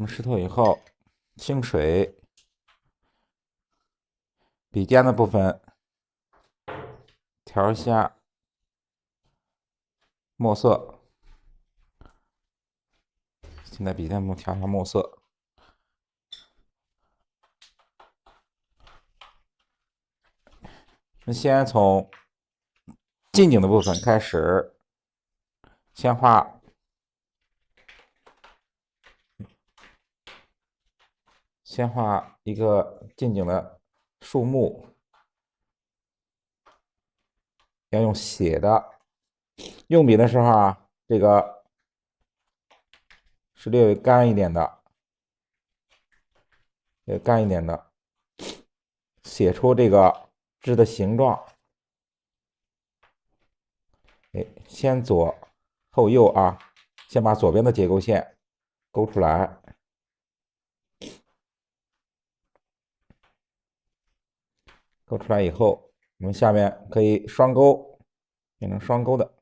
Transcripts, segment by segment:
我们湿透以后，清水笔尖的部分调一下墨色。现在笔尖部调一下墨色。那先从近景的部分开始，先画一个近景的树木，要用写的。用笔的时候啊，这个是略微干一点的，写出这个枝的形状。先左后右啊，先把左边的结构线勾出来。勾出来以后，我们下面可以双勾，变成双勾的，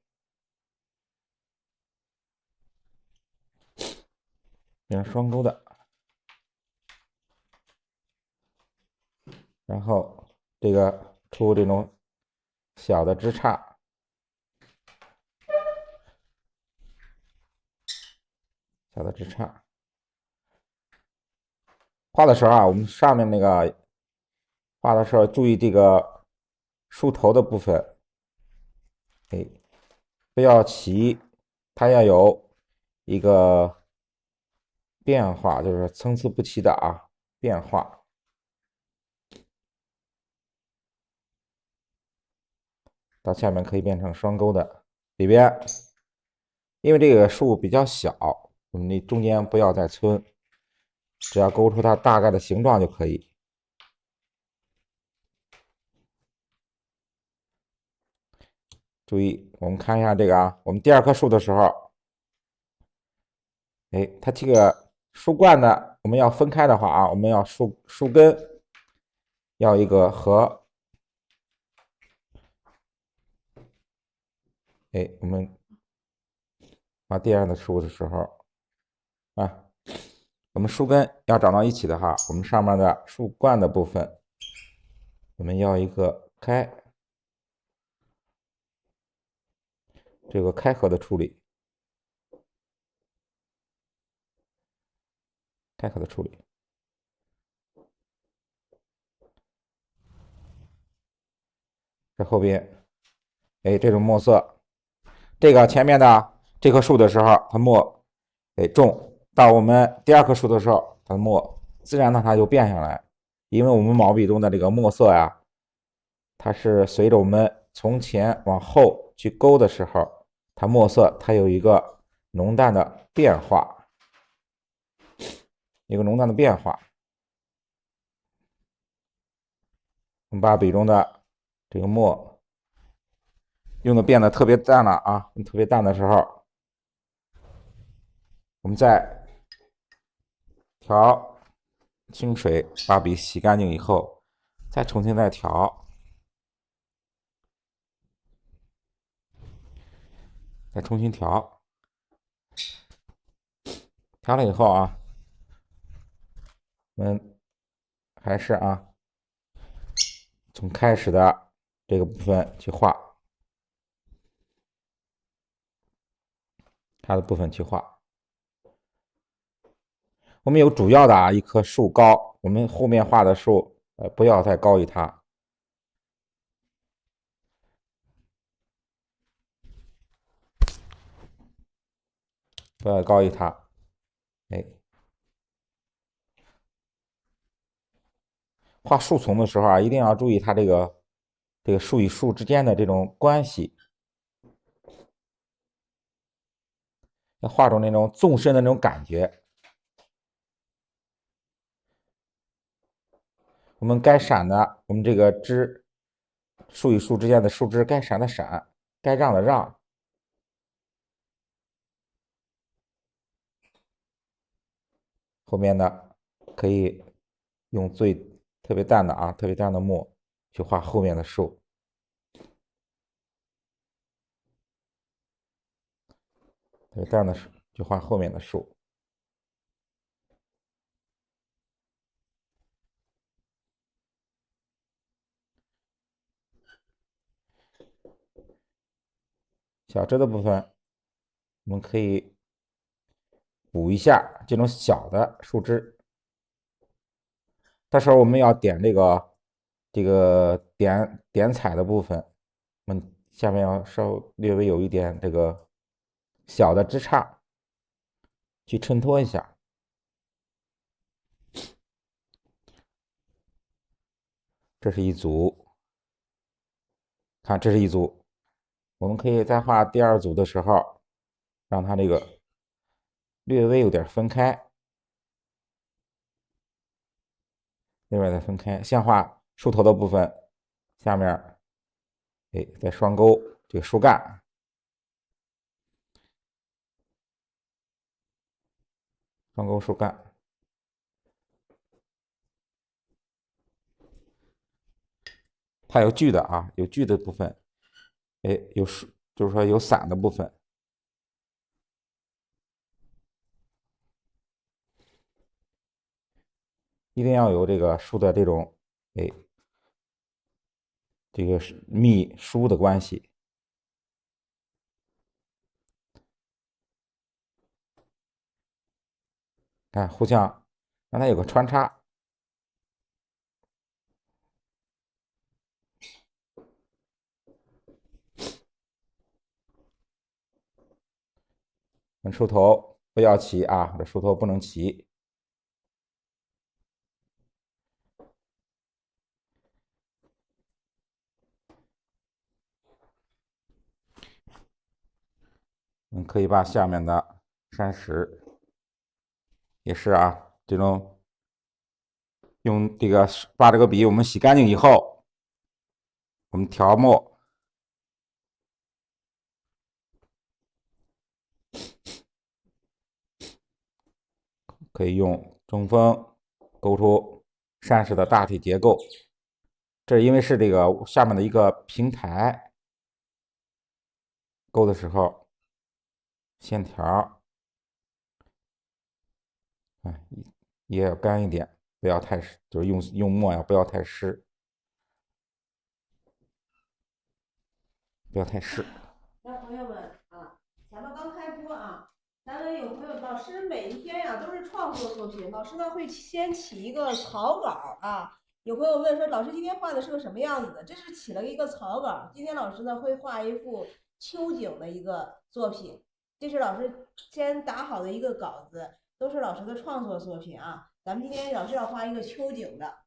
然后这个出这种小的枝杈。画的时候啊，我们上面那个画的时候注意这个树头的部分，不要齐，它要有一个变化，就是参差不齐的啊变化。到下面可以变成双钩的，里边因为这个树比较小，我们那中间不要再皴，只要勾出它大概的形状就可以。注意，我们看一下这个啊，我们第二棵树的时候，它这个树冠呢，我们要分开的话啊，我们要树根要一个合，我们画第二的树的时候啊，我们树根要长到一起的话，我们上面的树冠的部分，我们要一个开，这个开合的处理。在后边，这种墨色，这个前面的这棵树的时候，它墨，重，到我们第二棵树的时候，它的墨自然的它就变下来，因为我们毛笔中的这个墨色呀，它是随着我们从前往后去勾的时候，它墨色它有一个浓淡的变化，我们把笔中的这个墨用的变得特别淡了啊，特别淡的时候，我们再调清水，把笔洗干净以后，再重新调，调了以后啊，我们还是啊，从开始的这个部分去画，它的部分去画。我们有主要的啊一棵树高，我们后面画的树不要再高于它，不要高于它，画树丛的时候啊，一定要注意它这个树与树之间的这种关系，要画出那种纵深的那种感觉。我们该闪的，我们这个树与树之间的树枝该闪的闪，该让的让。后面的可以用特别淡的墨去画后面的树，特别淡的去画后面的树。小枝的部分，我们可以补一下这种小的树枝。到时候我们要点这个点彩的部分，我们下面要略微有一点这个小的枝杈，去衬托一下。这是一组，看这是一组，我们可以在画第二组的时候，让它这个略微有点分开，另外再分开。先画树头的部分，下面，哎，再双钩这个树干，双钩树干。它有锯的啊，有锯的部分，哎，有树，就是说有伞的部分。一定要有这个树的这种，哎，这个密疏的关系，看互相让它有个穿插。树头不要齐啊，这树头不能齐。可以把下面的山石也是啊，这种用这个把这个笔我们洗干净以后，我们调墨，可以用中锋勾出山石的大体结构。这因为是这个下面的一个平台，勾的时候线条，哎，也要干一点，不要太湿，就是用墨呀，不要太湿，不要太湿。小朋友们啊，前面刚开播啊，咱们有朋友，老师每一天呀都是创作作品，老师呢会先起一个草稿啊。有朋友问说，老师今天画的是个什么样子的？这是起了一个草稿。今天老师呢会画一幅秋景的一个作品，这是老师先打好的一个稿子，都是老师的创作作品啊。咱们今天老师要画一个秋景的，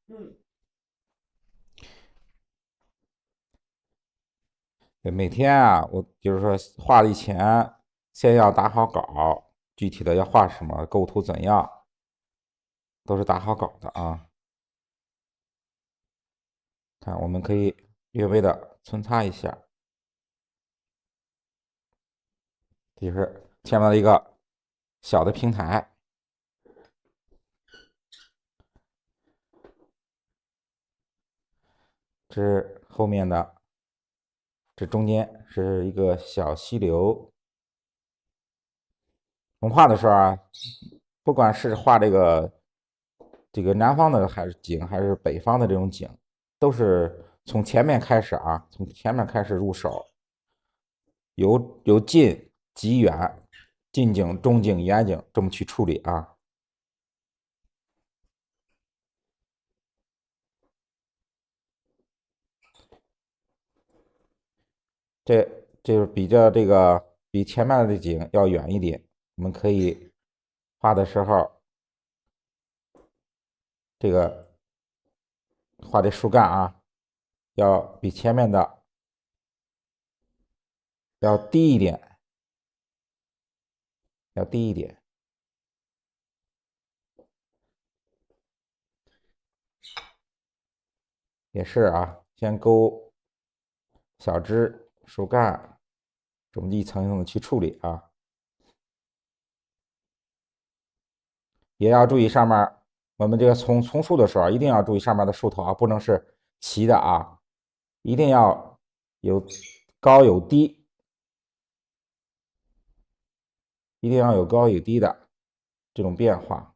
每天啊，我就是说画以前先要打好稿，具体的要画什么，构图怎样，都是打好稿的啊。看，我们可以略微的扦插一下，这就是前面的一个小的平台，这是后面的，这中间是一个小溪流。我们画的时候啊，不管是画这个南方的还是景，还是北方的这种景，都是从前面开始啊，从前面开始入手，由近及远，近景、中景、远景这么去处理啊。这就是比前面的景要远一点，我们可以画的时候，这个画的树干啊，要比前面的要低一点，要低一点。也是啊，先勾小枝、树干，这么一层一层的去处理啊。也要注意上面，我们这个从树的时候，一定要注意上面的树头啊，不能是齐的啊，一定要有高有低，一定要有高有低的这种变化。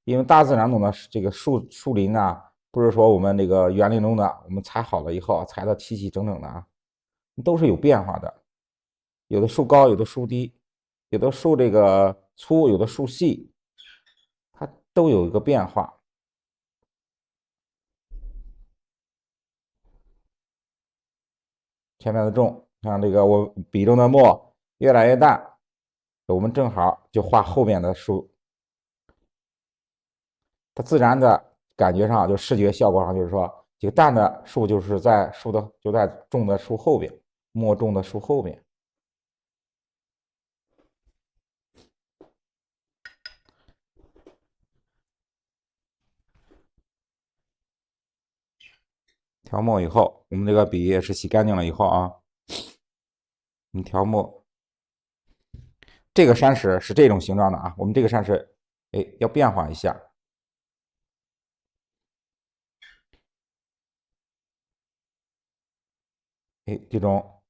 因为大自然中的这个树林啊，不是说我们这个园林中的我们裁好了以后裁的齐齐整整的啊，都是有变化的。有的树高，有的树低，有的树这个粗，有的树细，它都有一个变化。前面的重，像这个我笔中的墨越来越淡，我们正好就画后面的树，它自然的感觉上就视觉效果上就是说，这个淡的树就是在重的树后边，墨重的树后边。调墨以后，我们这个笔也是洗干净了以后啊，我们调墨。这个山石是这种形状的啊，我们这个山石，哎，要变化一下。哎，这种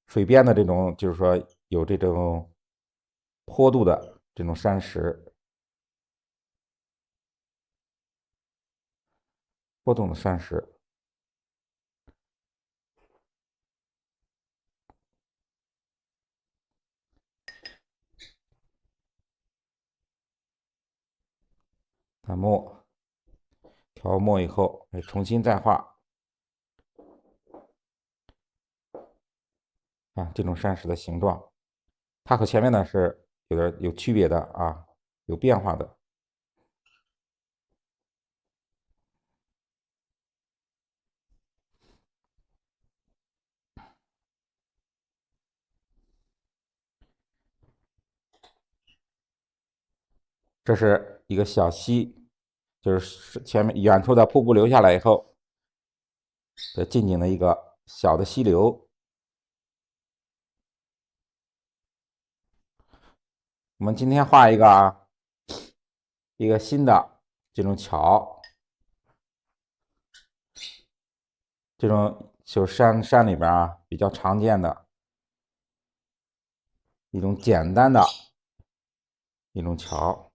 水边的这种，就是说有这种坡度的这种山石，波动的山石。打墨，调墨以后，哎，重新再画啊，这种山石的形状，它和前面的是有区别的啊，有变化的。这是一个小溪，就是前面远处的瀑布流下来以后，这近景的一个小的溪流。我们今天画一个啊，一个新的这种桥，这种就是山里边啊比较常见的一种简单的一种桥。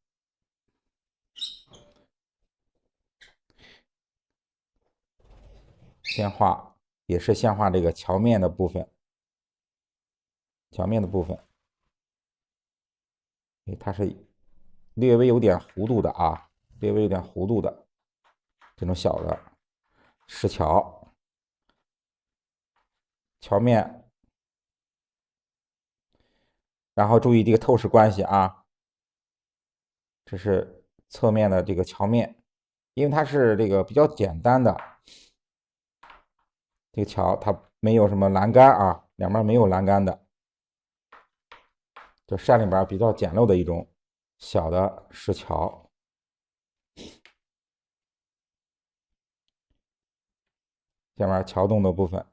先画，也是先画这个桥面的部分，桥面的部分，它是略微有点弧度的啊，略微有点弧度的这种小的石桥，桥面，然后注意这个透视关系啊，这是侧面的这个桥面，因为它是这个比较简单的这个桥，它没有什么栏杆啊，两边没有栏杆的，就山里边比较简陋的一种小的石桥。下面桥洞的部分，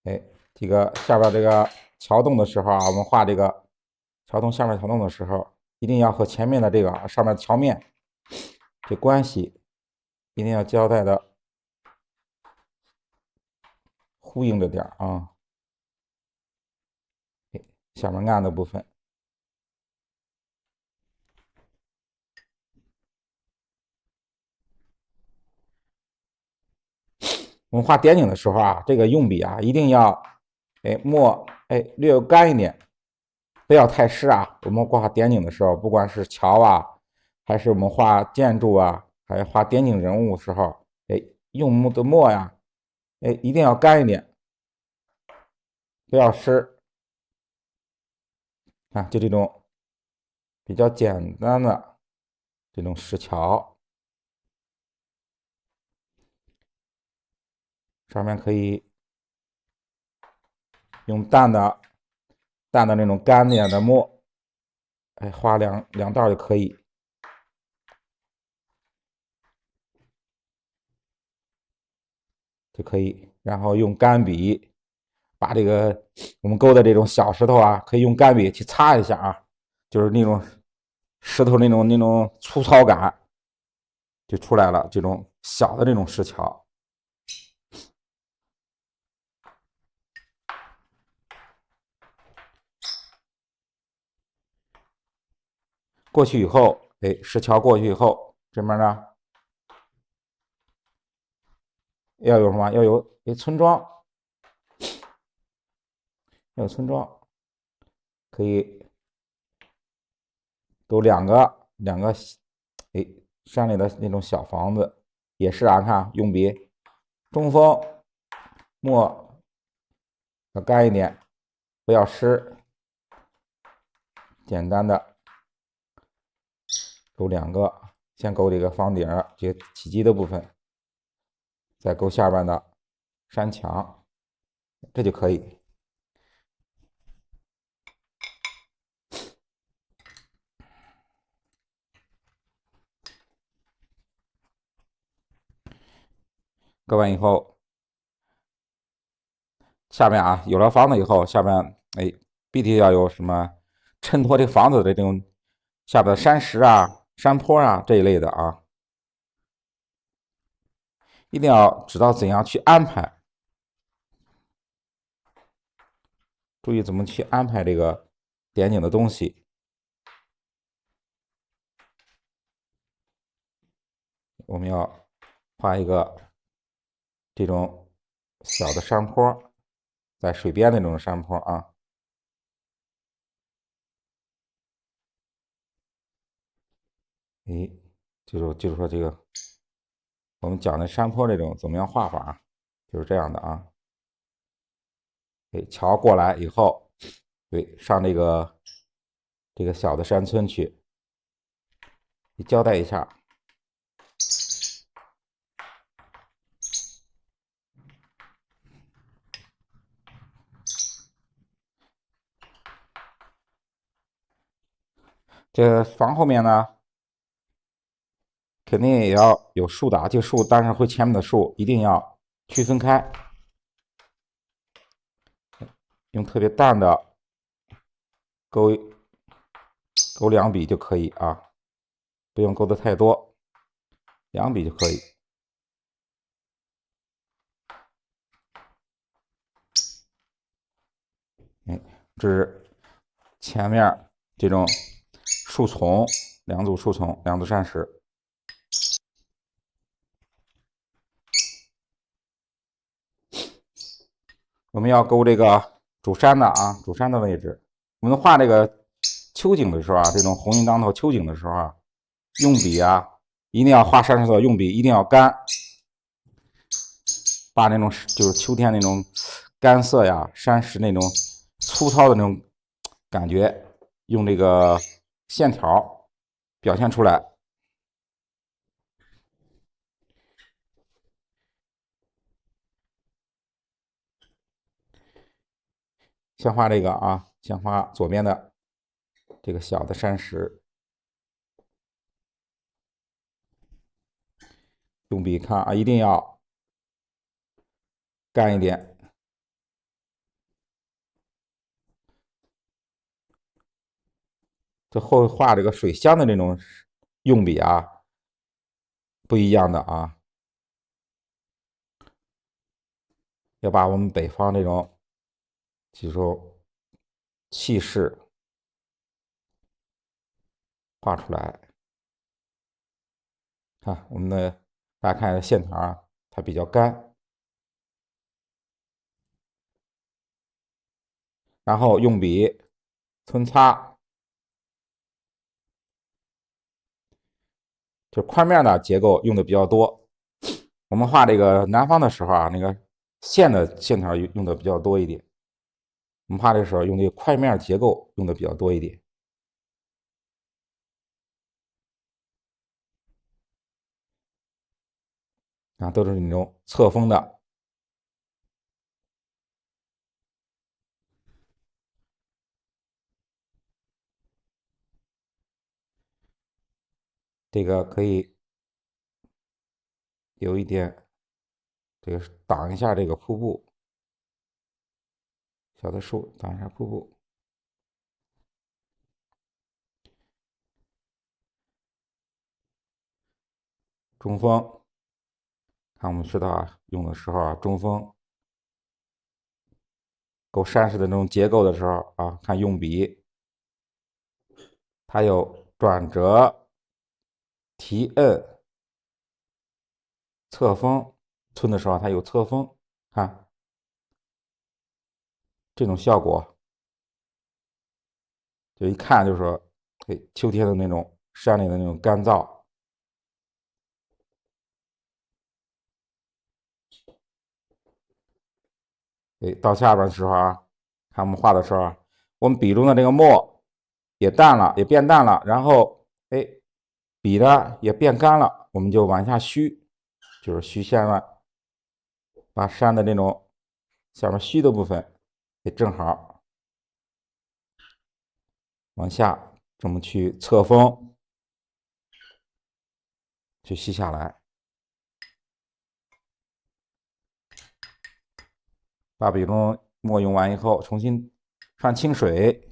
哎，这个下边这个桥洞的时候啊，我们画这个桥洞下面桥洞的时候，一定要和前面的这个上面桥面这关系一定要交代的呼应着点啊。下面暗的部分，我们画点景的时候啊，这个用笔啊一定要，墨略干一点，不要太湿啊。我们画点景的时候，不管是桥啊，还是我们画建筑啊，还是画点景人物的时候，用墨呀，一定要干一点，不要湿啊。就这种比较简单的这种石桥，上面可以用淡的那种干点的墨，画两道就可以。就可以，然后用干笔把这个我们勾的这种小石头啊，可以用干笔去擦一下啊，就是那种石头那种粗糙感就出来了，这种小的这种石桥。过去以后，石桥过去以后，这边呢要有什么？要有村庄，没有村庄，可以有两个，哎，山里的那种小房子，也是啊，看用笔，中锋，墨要干一点，不要湿，简单的勾两个，先勾这个房顶这个体积的部分，再勾下边的山墙，这就可以。勾完以后，下面啊有了房子以后，下面哎必须要有什么衬托这个房子的这种下边的山石啊、山坡啊这一类的啊，一定要知道怎样去安排，注意怎么去安排这个点景的东西。我们要画一个这种小的山坡，在水边那种山坡啊。哎，就是说这个我们讲的山坡这种怎么样画法，就是这样的啊。哎，桥过来以后，对，上这个小的山村去，你交代一下。这房后面呢，肯定也要有树的啊，这个树当然会前面的树一定要区分开，用特别淡的勾两笔就可以啊，不用勾的太多，两笔就可以。哎，这是前面这种树丛，两组树丛，两组山石。我们要勾这个主山的啊，主山的位置。我们画这个秋景的时候啊，这种红云当头秋景的时候啊，用笔啊，一定要画山石的用笔一定要干，把那种就是秋天那种干涩呀、山石那种粗糙的那种感觉，用这个线条表现出来。先画这个啊，先画左边的这个小的山石，用笔看啊，一定要干一点。这后画这个水乡的那种用笔啊，不一样的啊，要把我们北方这种这种气势画出来。看我们的，大家看线条啊，它比较干，然后用笔皴擦，就块面的结构用的比较多。我们画这个南方的时候啊，那个线的线条用的比较多一点。我们画的时候用这个块面结构用的比较多一点。啊，都是那种侧锋的。这个可以有一点，这个挡一下这个瀑布，小的树挡一下瀑布。中锋，看我们知道啊，用的时候啊，中锋勾山石的那种结构的时候啊，看用笔，它有转折、提摁、侧锋，皴的时候它有侧锋，看这种效果，就一看就是说，哎，秋天的那种山里的那种干燥。哎，到下边的时候啊，看我们画的时候啊，我们笔中的这个墨也淡了，也变淡了，然后哎，笔呢也变干了，我们就往下虚，就是虚线了，把山的这种下面虚的部分也正好往下这么去侧锋去吸下来，把笔中墨用完以后，重新上清水，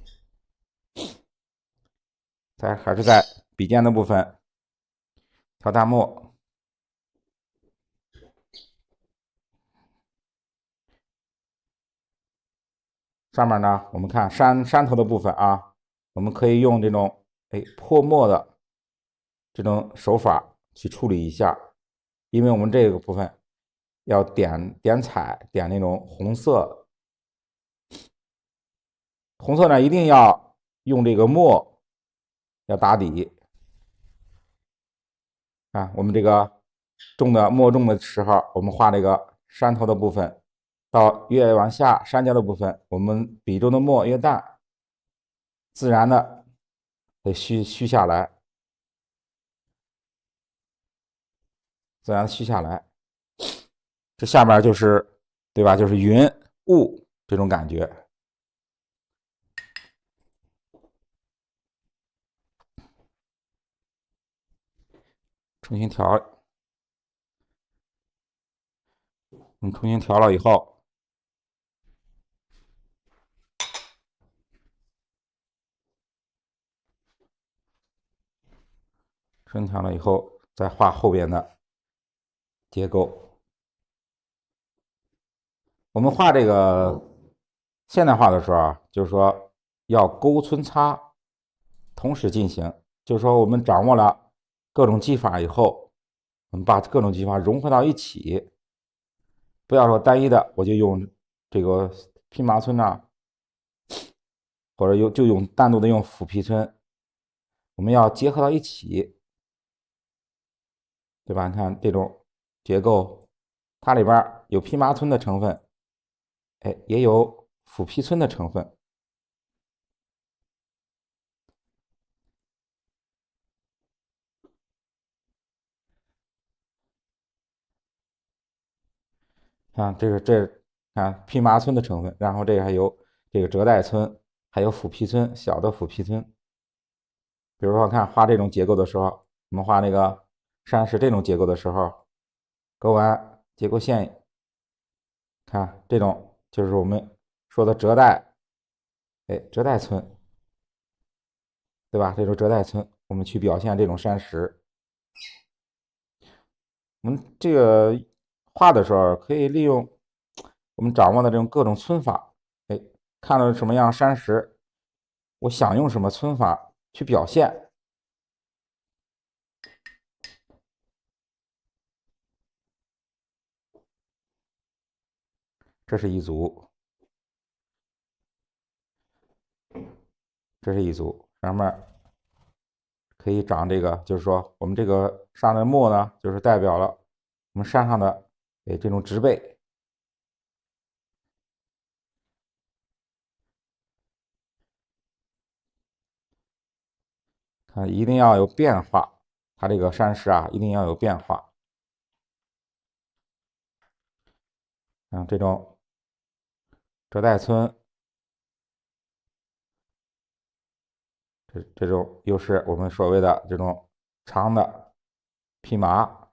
还是在笔尖的部分调大墨。上面呢，我们看山头的部分啊，我们可以用这种泼墨的这种手法去处理一下，因为我们这个部分要点彩，点那种红色，红色呢一定要用这个墨要打底啊。我们这个墨重的时候，我们画这个山头的部分，到越往下山脚的部分，我们笔中的墨越淡，自然的得虚下来，自然虚下来。这下面就是对吧？就是云雾这种感觉。重新调，重新调了以后，重新调了以后，再画后边的结构。我们画这个现代画的时候啊，就是说要勾皴擦同时进行，就是说我们掌握了各种技法以后，我们把各种技法融合到一起，不要说单一的我就用这个蓖麻皴啊，或者就用单独的用斧皮皴，我们要结合到一起，对吧？你看这种结构，它里边有蓖麻皴的成分，哎，也有斧皮皴的成分。啊，啊蓖麻皴的成分，然后这个还有这个折带皴，还有斧皮皴，小的斧皮皴。比如说，看画这种结构的时候，我们画那个山石这种结构的时候，勾完结构线，看这种就是我们说的折带，哎，折带皴，对吧？这种折带皴，我们去表现这种山石。我们这个画的时候，可以利用我们掌握的这种各种皴法，哎，看到什么样山石，我想用什么皴法去表现。这是一组，这是一组，上面可以长这个，就是说我们这个上的墨呢，就是代表了我们山上的这种植被。看，一定要有变化，它这个山石啊，一定要有变化。这种折带皴，这种又是我们所谓的这种长的蓖麻。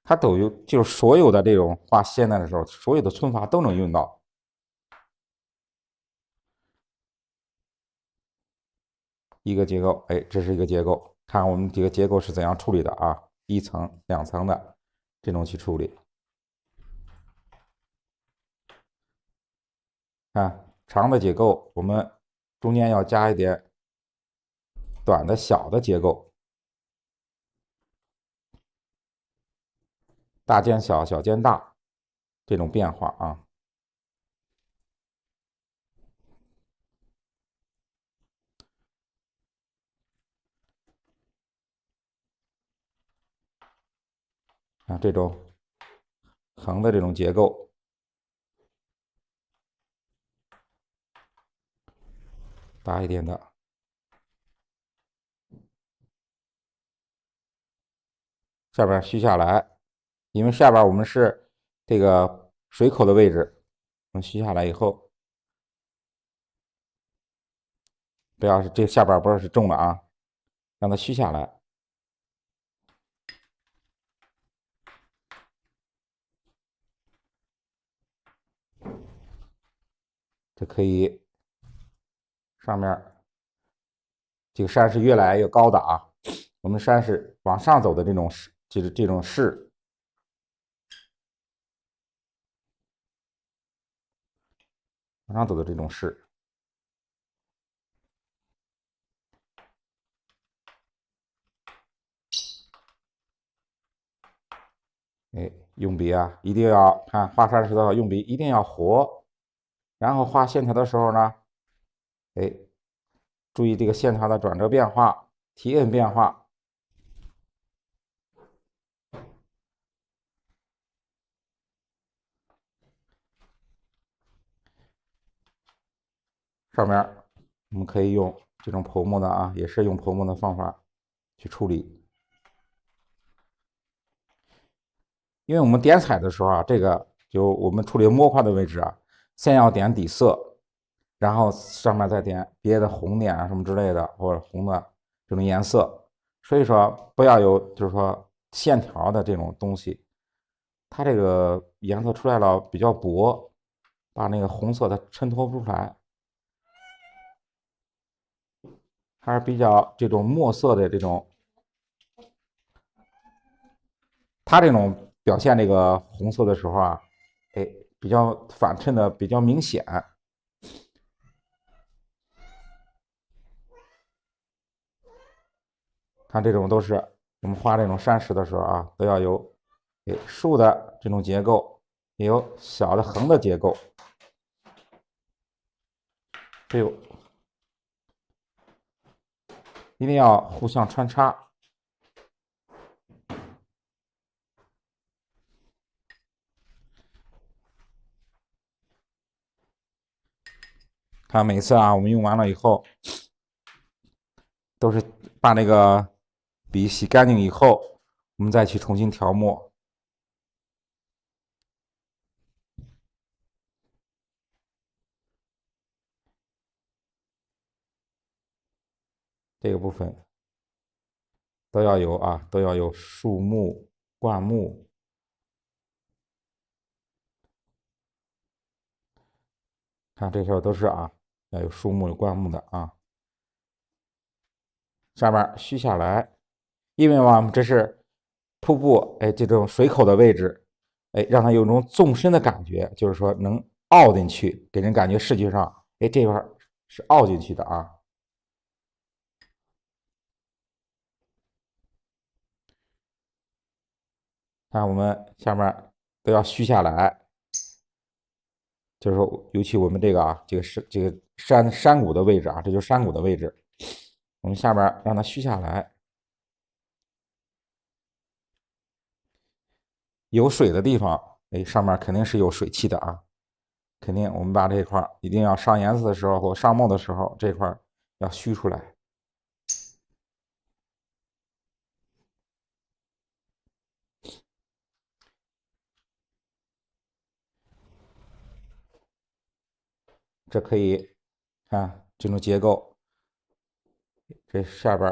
它都有，就是所有的这种画现代的时候，所有的皴法都能用到。一个结构，哎，这是一个结构，看我们这个结构是怎样处理的啊？一层、两层的这种去处理。看长的结构，我们中间要加一点短的小的结构。大见小，小见大这种变化啊。啊，这种横的这种结构，大一点的，下边虚下来，因为下边我们是这个水口的位置，我们虚下来以后，不要是这下边不要是重的啊，让它虚下来。这可以，上面这个山是越来越高的啊，我们山是往上走的这种势，就是这种势，往上走的这种势。哎，用笔啊，一定要看画山石的用笔一定要活，然后画线条的时候呢，哎，注意这个线条的转折变化、提摁变化。上面我们可以用这种泼墨的啊，也是用泼墨的方法去处理。因为我们点彩的时候啊，这个就我们处理墨块的位置啊，先要点底色，然后上面再点别的红点啊什么之类的，或者红的这种颜色。所以说不要有就是说线条的这种东西，它这个颜色出来了比较薄，把那个红色它衬托不出来，还是比较这种墨色的这种，它这种表现这个红色的时候啊，哎，比较反衬的比较明显。看这种都是我们画这种山石的时候啊，都要有竖的这种结构，也有小的横的结构，这有一定要互相穿插。看每次啊，我们用完了以后，都是把那个笔洗干净以后，我们再去重新调墨。这个部分都要有啊，都要有树木、灌木。看这时候都是啊，要有树木、有灌木的啊。上面虚下来，因为嘛，这是瀑布，哎，这种水口的位置，哎，让它有种纵深的感觉，就是说能凹进去，给人感觉视觉上，哎，这块是凹进去的啊。看我们下面都要虚下来，就是说，尤其我们这个啊，这个山谷的位置啊，这就是山谷的位置，我们下面让它虚下来。有水的地方，哎，上面肯定是有水汽的啊，肯定我们把这块一定要上颜色的时候或上墨的时候，这块要虚出来。这可以看这种结构，这下边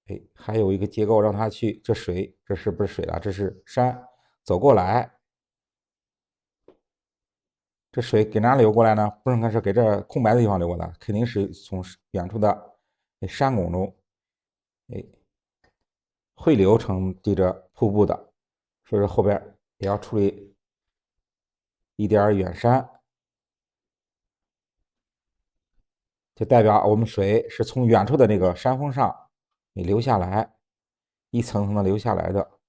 哎还有一个结构让它去，这水这是不是水了？这是山，走过来，这水给哪流过来呢？不能看是给这空白的地方流过来，肯定是从远处的山谷中哎汇流成这个瀑布的，所以说后边也要处理一点远山，就代表我们水是从远处的那个山峰上你流下来，一层层的流下来的。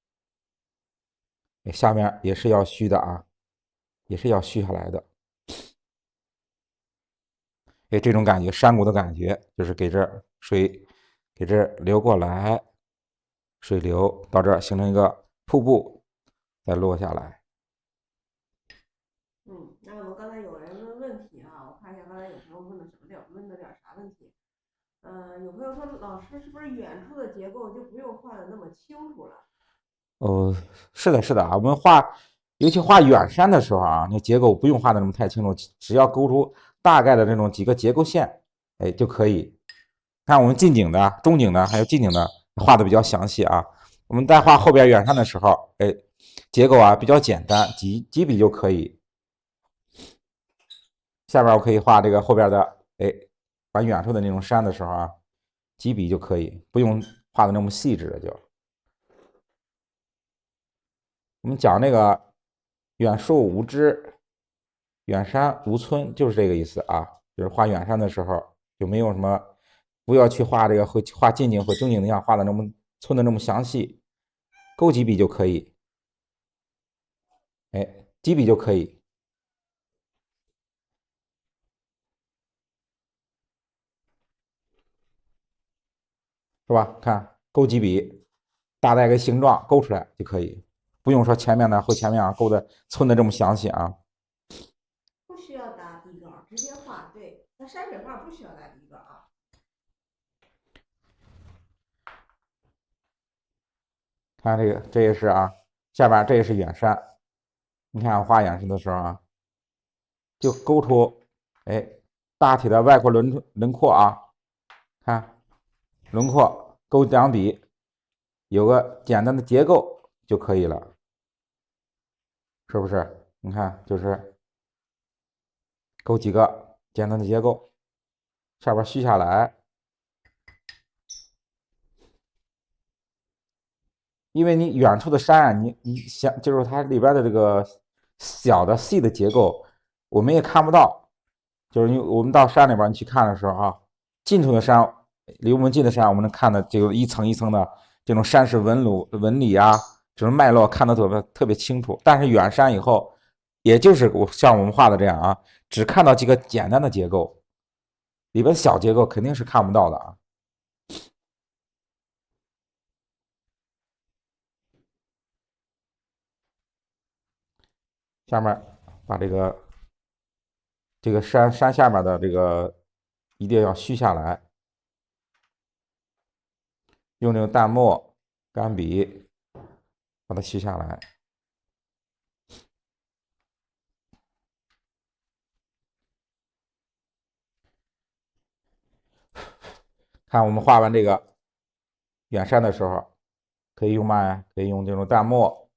哎，下面也是要虚的啊，也是要虚下来的。哎，这种感觉，山谷的感觉，就是给这水给这流过来，水流到这儿形成一个瀑布，再落下来。那我们刚才有人问问题啊，我看一下刚才有朋友问的什么点，问的点啥问题？有朋友说老师是不是远处的结构就不用画的那么清楚了？哦，是的，是的啊，我们画，尤其画远山的时候啊，那结构不用画的那么太清楚，只要勾出大概的这种几个结构线，哎就可以。看我们近景的、中景的，还有近景的画的比较详细啊。我们在画后边远山的时候，哎，结构啊比较简单，几笔就可以。下边我可以画这个后边的，哎，画远处的那种山的时候啊，几笔就可以，不用画的那么细致的就。我们讲那个远树无枝，远山无村，就是这个意思啊。就是画远山的时候，就没有什么，不要去画这个会画近景或中景那样画的那么村的那么详细，勾几笔就可以，哎，几笔就可以，是吧？看勾几笔，大概个形状勾出来就可以，不用说前面的或前面啊勾的村的这么详细啊。不需要打底稿，直接画。对，那山水画不需要打底稿啊。看这个，这也是啊，下边这也是远山。你看我画远山的时候啊，就勾出哎大体的外扩轮廓啊，看轮廓勾两笔，有个简单的结构就可以了，是不是？你看就是勾几个简单的结构，下边虚下来，因为你远处的山啊，你想就是它里边的这个小的细的结构，我们也看不到，就是因为我们到山里边你去看的时候啊，近处的山离我们近的山，我们能看的就一层一层的这种山势纹理啊，这种脉络看得特别清楚。但是远山以后，也就是像我们画的这样啊，只看到几个简单的结构，里边小结构肯定是看不到的啊。下面把这个山下面的这个一定要虚下来，用这个淡墨、干笔把它虚下来。看我们画完这个远山的时候，可以用嘛呀？可以用这种淡墨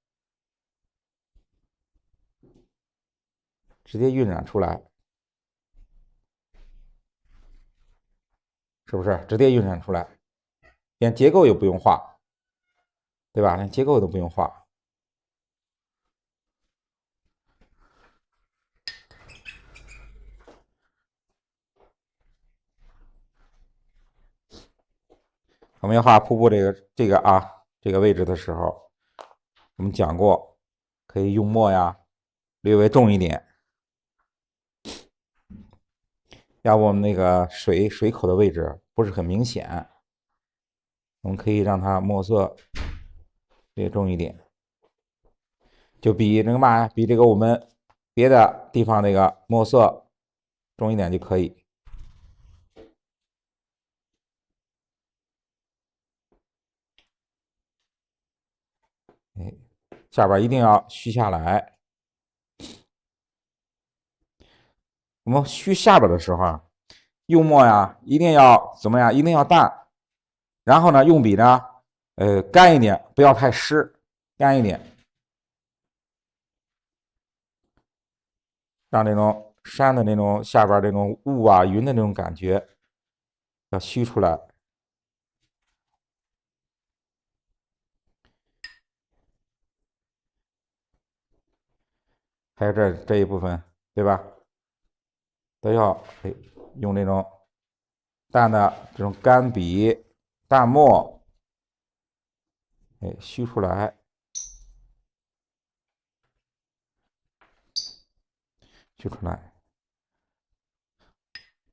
直接晕染出来，是不是？直接晕染出来，连结构也不用画，对吧？连结构都不用画。我们要画瀑布这个位置的时候，我们讲过，可以用墨呀，略微重一点，要不我们那个水口的位置不是很明显，我们可以让它墨色略重一点，就比那个嘛呀，比这个我们别的地方那个墨色重一点就可以。哎，下边一定要虚下来。我们虚下边的时候啊，用墨呀，一定要怎么样？一定要淡。然后呢，用笔呢，干一点，不要太湿，干一点，让这种山的那种下边这种雾啊、云的那种感觉要虚出来。还有这一部分，对吧？都要用这种淡的这种干笔、淡墨，虚出来。取出来。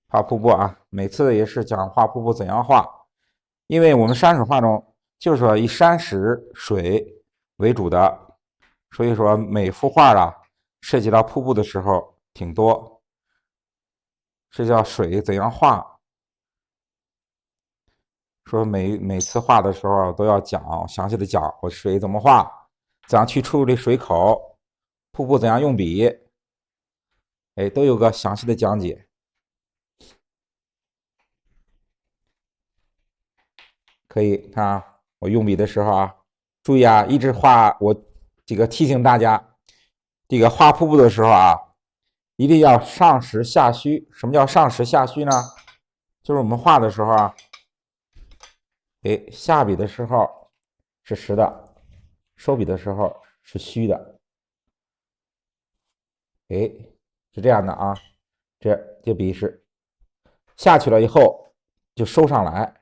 画瀑布啊，每次也是讲画瀑布怎样画，因为我们山水画中就是说以山石水为主的，所以说每幅画啊涉及到瀑布的时候挺多。这叫水怎样画？说每次画的时候都要讲详细的讲我水怎么画，怎样去处理水口，瀑布怎样用笔，哎，都有个详细的讲解。可以看啊，我用笔的时候啊，注意啊，一直画我这个提醒大家，这个画瀑布的时候啊，一定要上实下虚。什么叫上实下虚呢？就是我们画的时候啊，哎，下笔的时候是实的，收笔的时候是虚的。哎，是这样的啊，这笔是下去了以后就收上来。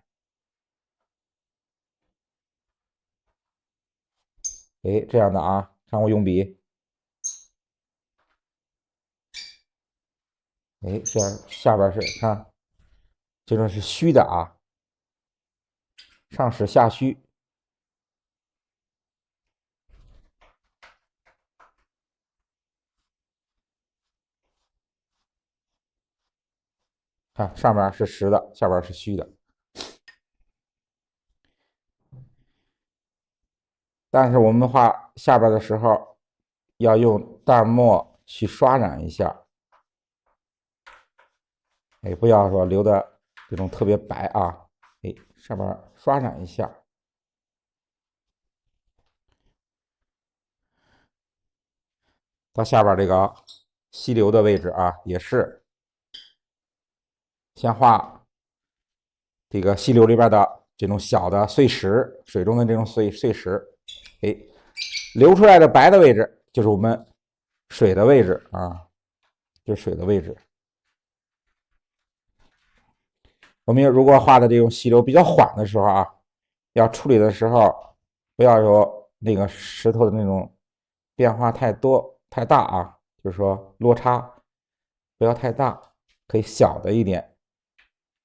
哎，这样的啊，看我用笔。哎，这样下边是看，这种是虚的啊，上实下虚。看上面是实的，下边是虚的。但是我们画下边的时候，要用淡墨去刷染一下。哎，不要说留的这种特别白啊，哎，上面刷染一下。到下边这个溪流的位置啊，也是先画这个溪流里边的这种小的碎石，水中的这种碎石，哎，流出来的白的位置就是我们水的位置啊，就是水的位置。我们如果画的这种溪流比较缓的时候啊，要处理的时候，不要有那个石头的那种变化太多太大啊，就是说落差不要太大，可以小的一点。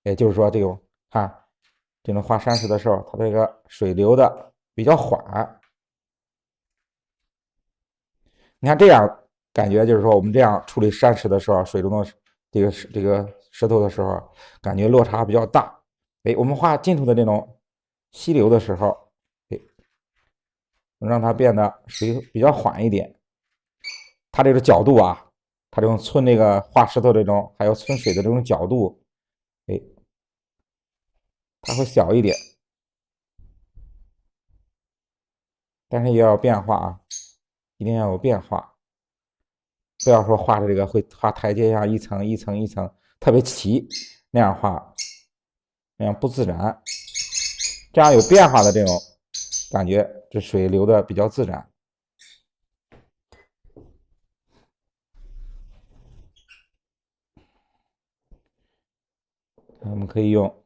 也就是说，这种看这种画山石的时候，它这个水流的比较缓。你看这样感觉就是说，我们这样处理山石的时候，水中的这个石头的时候，感觉落差比较大。哎，我们画近处的这种溪流的时候，哎，让它变得水比较缓一点。它这个角度啊，它这种寸这个画石头这种，还有寸水的这种角度，哎，它会小一点，但是也要变化啊，一定要有变化。不要说画的这个会画台阶下一层一层一层特别齐，那样画那样不自然。这样有变化的这种感觉，这水流的比较自然。我们可以用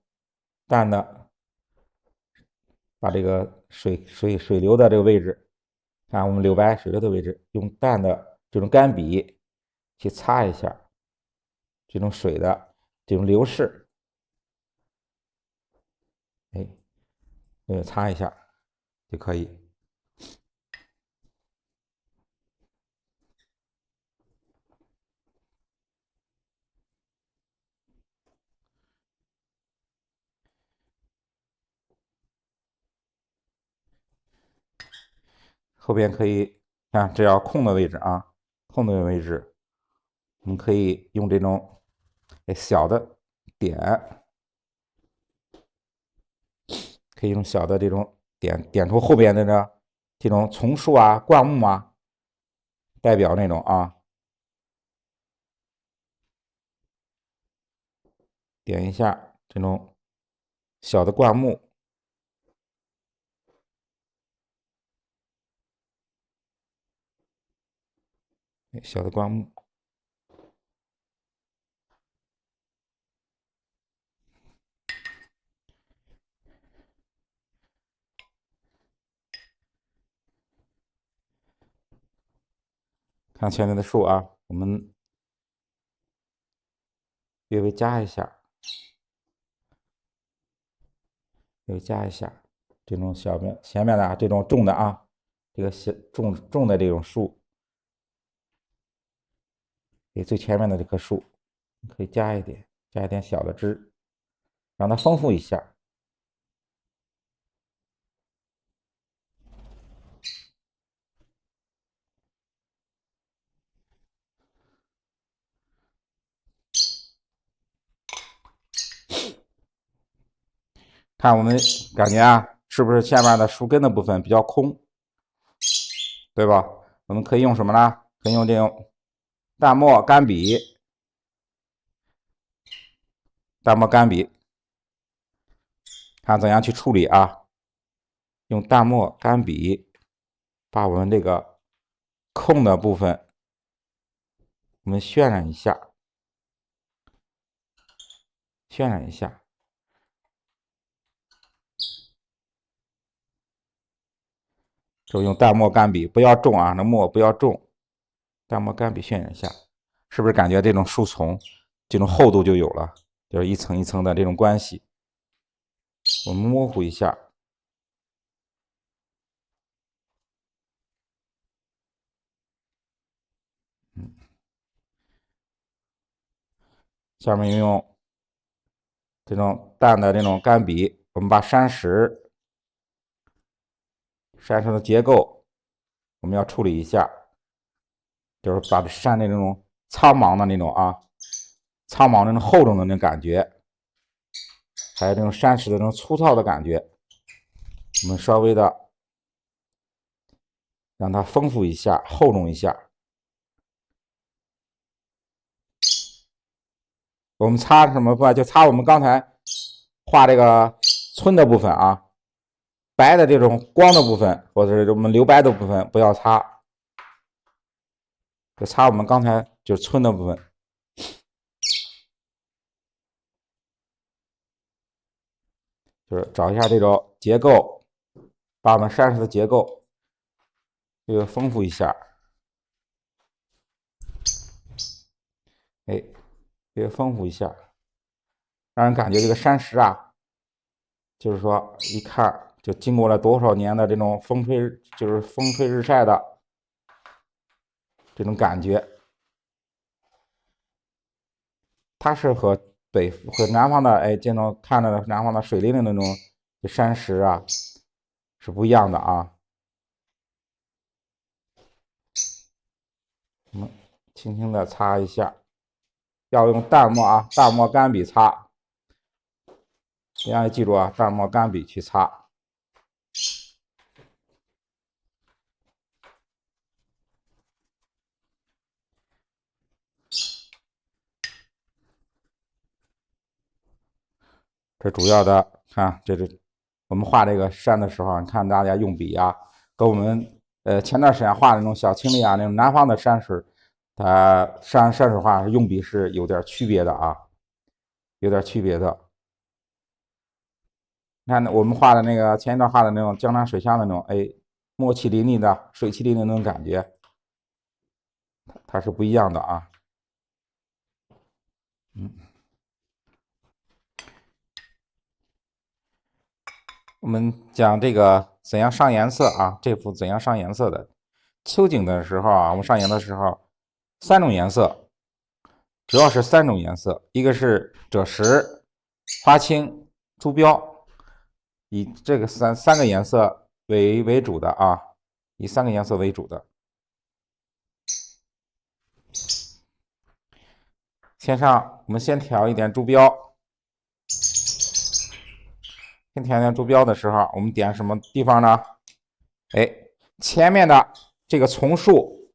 淡的把这个水流的这个位置，看我们柳白水流的位置，用淡的这种干笔去擦一下这种水的这种流逝，哎，擦一下就可以。后边可以看，只要空的位置啊，空的位置，我们可以用这种小的点，可以用小的这种点出后边的这种丛树啊、灌木啊，代表那种啊，点一下这种小的灌木，小的灌木。看前面的树啊，我们略微加一下，略微加一下这种前面的这种重的啊，这个重的这种树，给最前面的这棵树可以加一点小的枝，让它丰富一下。看我们感觉啊，是不是下面的树根的部分比较空，对吧？我们可以用什么呢？可以用这种淡墨干笔，看怎样去处理啊？用淡墨干笔把我们这个空的部分我们渲染一下，就用淡墨干笔，不要重啊，那墨不要重，淡墨干笔渲染一下，是不是感觉这种树丛这种厚度就有了，就是一层一层的这种关系。我们模糊一下，下面用这种淡的这种干笔，我们把山石的结构我们要处理一下，就是把山的那种苍茫的那种厚重的那种感觉，还有这种山石的这种粗糙的感觉，我们稍微的让它丰富一下，厚重一下。我们擦什么部分？就擦我们刚才画这个村的部分啊，白的这种光的部分，或者是我们留白的部分不要擦，就擦我们刚才就是村的部分。就是找一下这种结构，把我们山石的结构这个丰富一下，哎，这个丰富一下，让人感觉这个山石啊，就是说一看就经过了多少年的这种风吹日晒的这种感觉。它是和南方的这种看着南方的水灵的那种山石啊是不一样的啊。我们轻轻的擦一下，要用淡墨干笔擦，大家记住啊，淡墨干笔去擦。这主要的，看这是我们画这个山的时候，你看大家用笔啊，跟我们前段时间画的那种小青梨啊，那种南方的山水，它山水画用笔是有点区别的啊，有点区别的。你看我们画的那个前一段画的那种江南水乡的那种，墨气淋漓的、水气淋漓的那种感觉，它是不一样的啊。我们讲这个怎样上颜色啊？这幅怎样上颜色的？秋景的时候啊，我们上颜的时候，三种颜色，主要是三种颜色，一个是赭石、花青、朱标，以这个三个颜色为主的啊，以三个颜色为主的。我们先调一点朱标。先调一点朱标的时候，我们点什么地方呢？前面的这个丛树，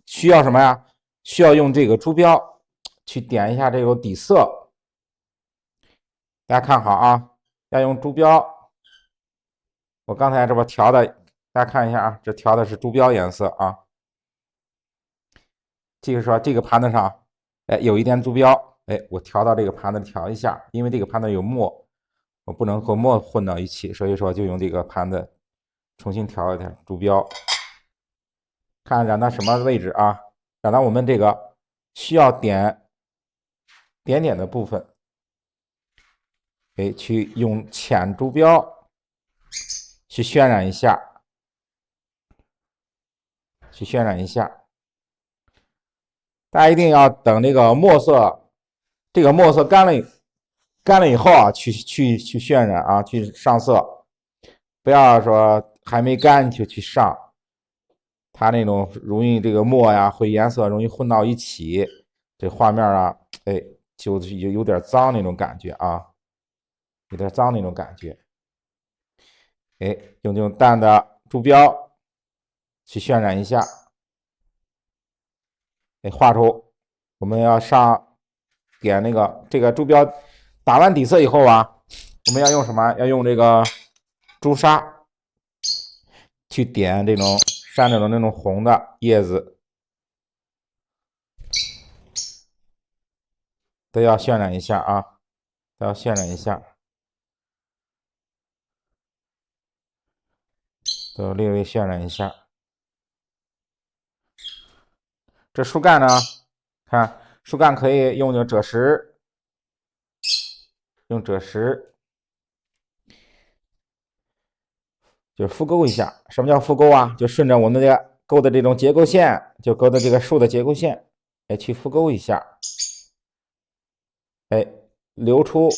需要什么呀？需要用这个朱标去点一下这个底色。大家看好啊，要用朱标。我刚才这边调的，大家看一下啊，这调的是朱标颜色啊。就是说这个盘子上，有一点朱标，我调到这个盘子调一下，因为这个盘子有墨，我不能和墨混到一起，所以说就用这个盘子重新调一点朱标。看染到什么位置啊？染到我们这个需要点点点的部分，哎，去用浅珠标去渲染一下，大家一定要等这个墨色，干了以后啊，去渲染啊，去上色，不要说还没干就去上，它那种容易这个墨呀会颜色容易混到一起，这画面啊，哎，就有点脏那种感觉啊，有点脏那种感觉。哎，用这种淡的珠标去渲染一下，哎，画出我们要上点这个珠标打完底色以后啊，我们要用什么？要用这个朱砂去点这种山里的那种红的叶子，都要渲染一下啊，都要渲染一下，都略微渲染一下。这树干呢，看树干可以用赭石，用赭石就复勾一下。什么叫复勾啊？就顺着我们的勾的这种结构线，就勾的这个树的结构线，哎，去复勾一下，哎，流出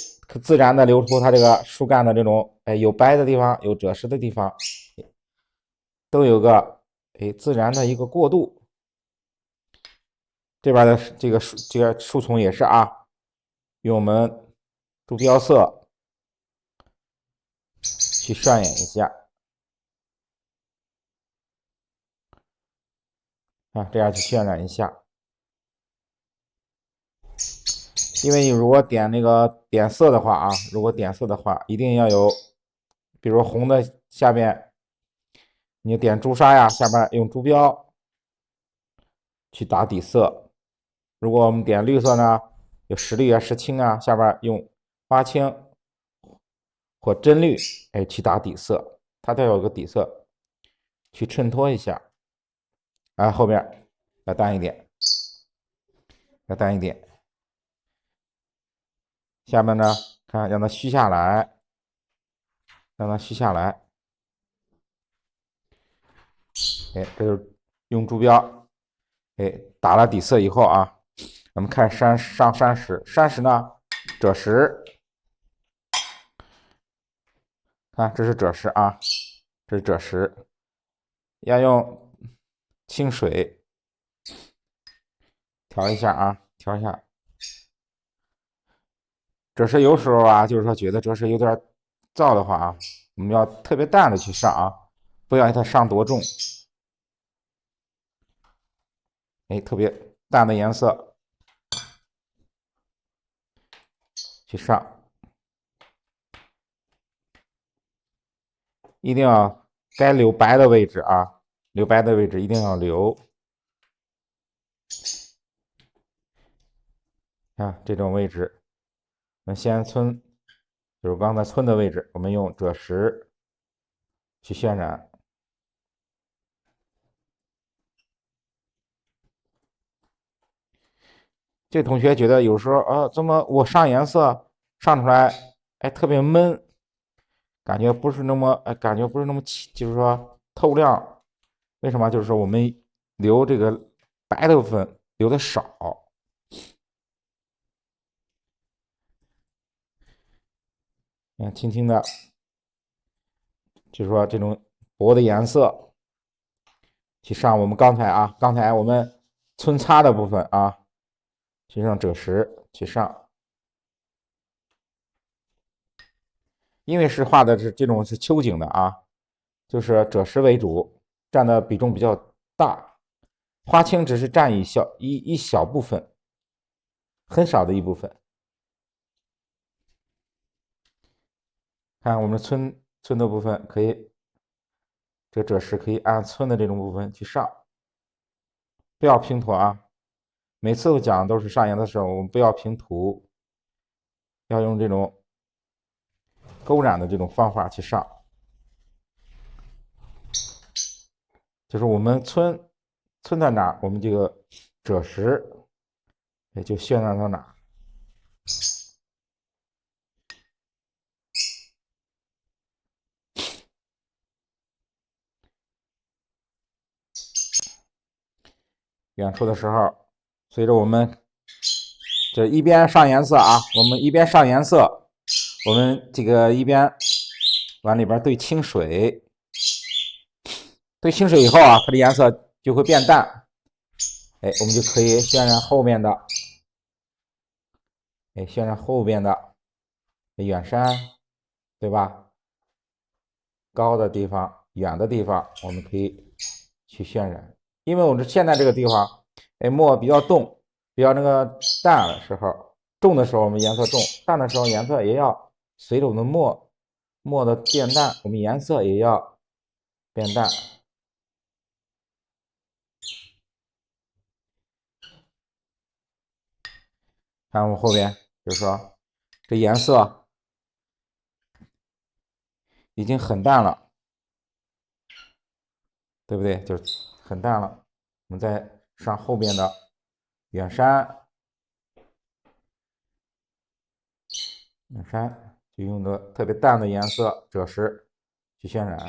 自然的流出它这个树干的这种，哎，有白的地方，有赭石的地方，都有个哎自然的一个过渡。这边的这个树丛也是啊，用我们珠标色去渲染一下啊，这样去渲染一下。因为你如果点那个点色的话啊，如果点色的话，一定要有，比如红的下边，你点朱砂呀，下边用珠标去打底色。如果我们点绿色呢，有石绿啊、石青啊，下边用花青或真绿，哎，去打底色，它都有个底色去衬托一下。啊，后边要淡一点，要淡一点。下面呢，看让它虚下来，让它虚下来。哎，这就是用珠标，哎，打了底色以后啊，我们看上山石，山石呢，赭石，看这是赭石啊，这是赭石，要用清水调一下啊，调一下。赭石有时候啊，就是说觉得赭石有点燥的话啊，我们要特别淡的去上啊，不要让它上多重。哎，特别淡的颜色去上，一定要该留白的位置啊，留白的位置一定要留。啊，这种位置，我们先皴，就是刚才皴的位置，我们用赭石去渲染。这同学觉得有时候啊，怎么我上颜色上出来，哎，特别闷，感觉不是那么，感觉不是那么就是说透亮。为什么？就是说我们留这个白的部分留的少。轻轻的，就是说这种薄的颜色去上我们刚才我们皴擦的部分啊，去上赭石去上。因为是画的是这种是秋景的啊，就是赭石为主，占的比重比较大，花青只是占一小部分，很少的一部分。看我们皴的部分可以，这赭石可以按皴的这种部分去上，不要平涂啊。每次我讲都是上颜的时候，我们不要平涂，要用这种勾染的这种方法去上。就是我们皴在哪，我们这个赭石也就渲染到哪。远处的时候，随着我们这一边上颜色啊，我们一边上颜色，我们这个一边往里边兑清水，兑清水以后啊，它的颜色就会变淡。哎，我们就可以渲染后面的，哎，渲染后边的远山，对吧？高的地方、远的地方，我们可以去渲染。因为我们现在这个地方，哎，墨比较重，比较那个淡的时候，重的时候我们颜色重，淡的时候颜色也要随着我们的墨的变淡，我们颜色也要变淡。看我们后边，就是说这颜色已经很淡了，对不对？就是很淡了。我们再上后边的远山，远山就用的特别淡的颜色赭石去渲染。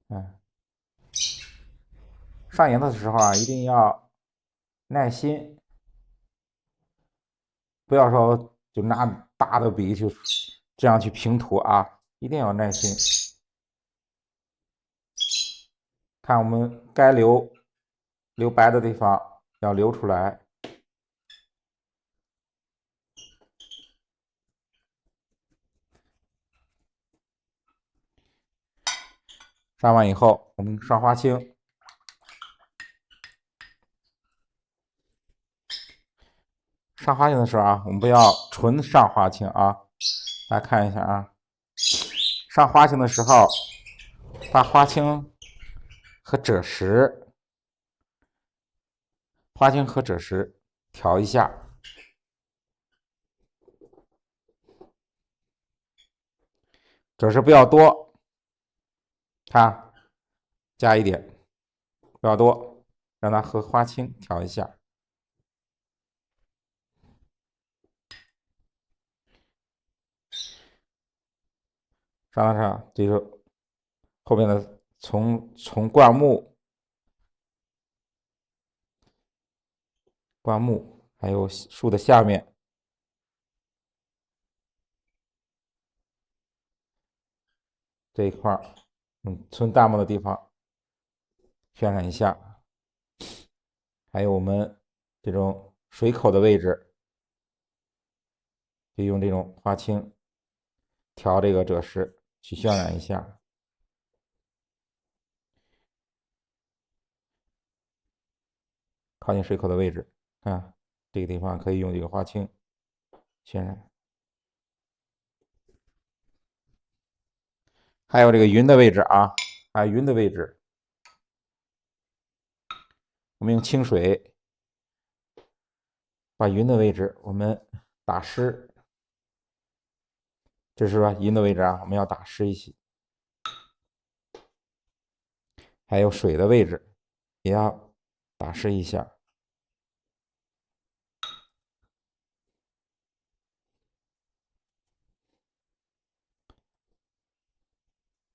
嗯，上颜色的时候啊，一定要耐心，不要说就拿大的笔去这样去平涂啊，一定要耐心。看我们该留白的地方要留出来。上完以后，我们上花青。上花青的时候啊，我们不要纯上花青啊，大家看一下啊。上花青的时候，把花青和赭石，调一下，赭石不要多，看加一点，不要多，让它和花青调一下。上到上，这个后面的从灌木还有树的下面这一块存淡墨的地方渲染一下，还有我们这种水口的位置，就用这种花青调这个赭石去渲染一下。靠近水口的位置，看这个地方可以用这个花青渲染。还有这个云的位置啊，还有云的位置，我们用清水把云的位置我们打湿，这是说云的位置啊，我们要打湿一些。还有水的位置也要打湿一下。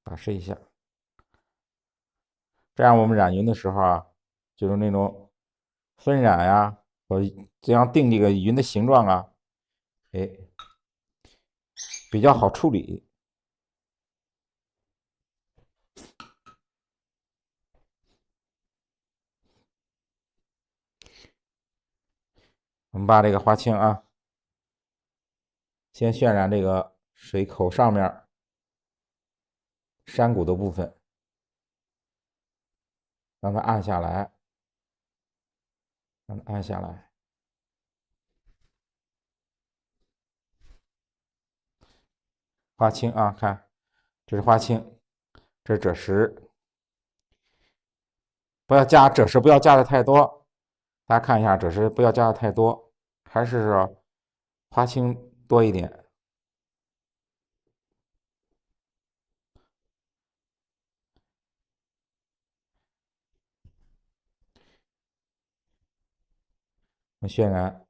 打湿一下，这样我们染云的时候啊，就是那种分染呀，或者这样定这个云的形状啊，哎，比较好处理。我们把这个花青啊，先渲染这个水口上面山谷的部分，让它暗下来，让它暗下来。花青啊，看，这是花青，这是赭石，不要加赭石，不要加的太多。大家看一下，赭石不要加的太多，还是花青多一点。我们渲染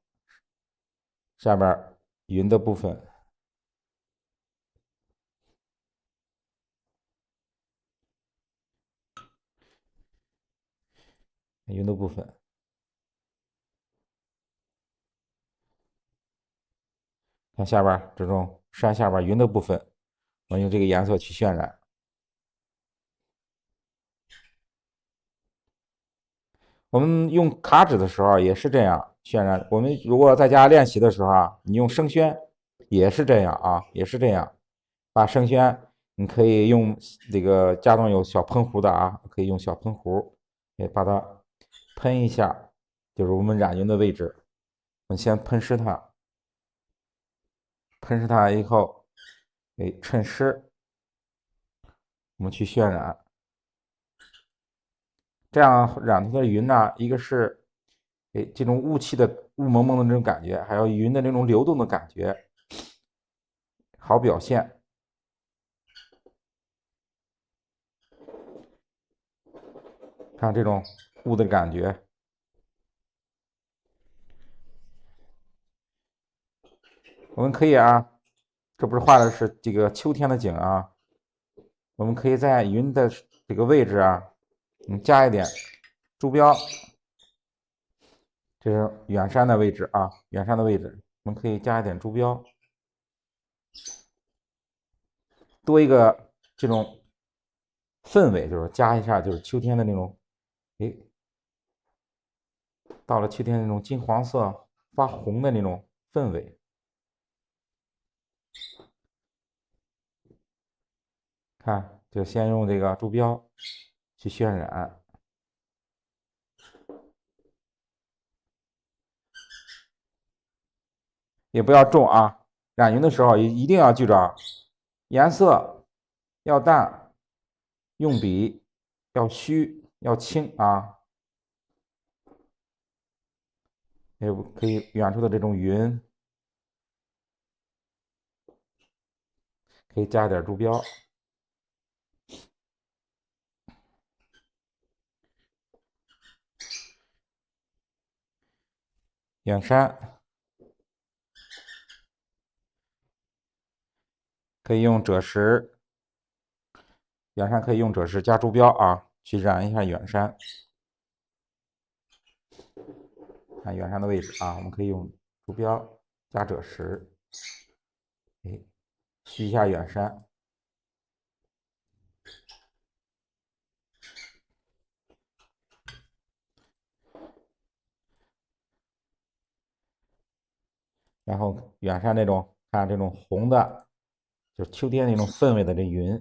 下边云的部分。云的部分。看下边这种山下边云的部分，我用这个颜色去渲染。我们用卡纸的时候也是这样渲染。我们如果在家练习的时候啊，你用生宣也是这样啊，也是这样。把生宣，你可以用这个家中有小喷壶的啊，可以用小喷壶，也把它喷一下，就是我们染匀的位置。我们先喷湿它，喷湿它以后，趁湿，我们去渲染。这样染出的云呢，一个是，这种雾气的雾蒙蒙的那种感觉，还有云的那种流动的感觉，好表现。看这种雾的感觉，我们可以啊，这不是画的是这个秋天的景啊，我们可以在云的这个位置啊，加一点珠标，这是远山的位置啊，远山的位置，我们可以加一点珠标，多一个这种氛围，就是加一下就是秋天的那种，到了秋天那种金黄色发红的那种氛围。看，就先用这个珠标去渲染，也不要重啊。染匀的时候一定要记着，颜色要淡，用笔要虚要轻啊。也可以远处的这种云，可以加点珠标。远山可以用赭石，远山可以用赭石加珠标啊，去染一下远山。看远山的位置啊，我们可以用珠标加赭石，虚一下远山。然后远山那种，看这种红的，就是秋天那种氛围的这云，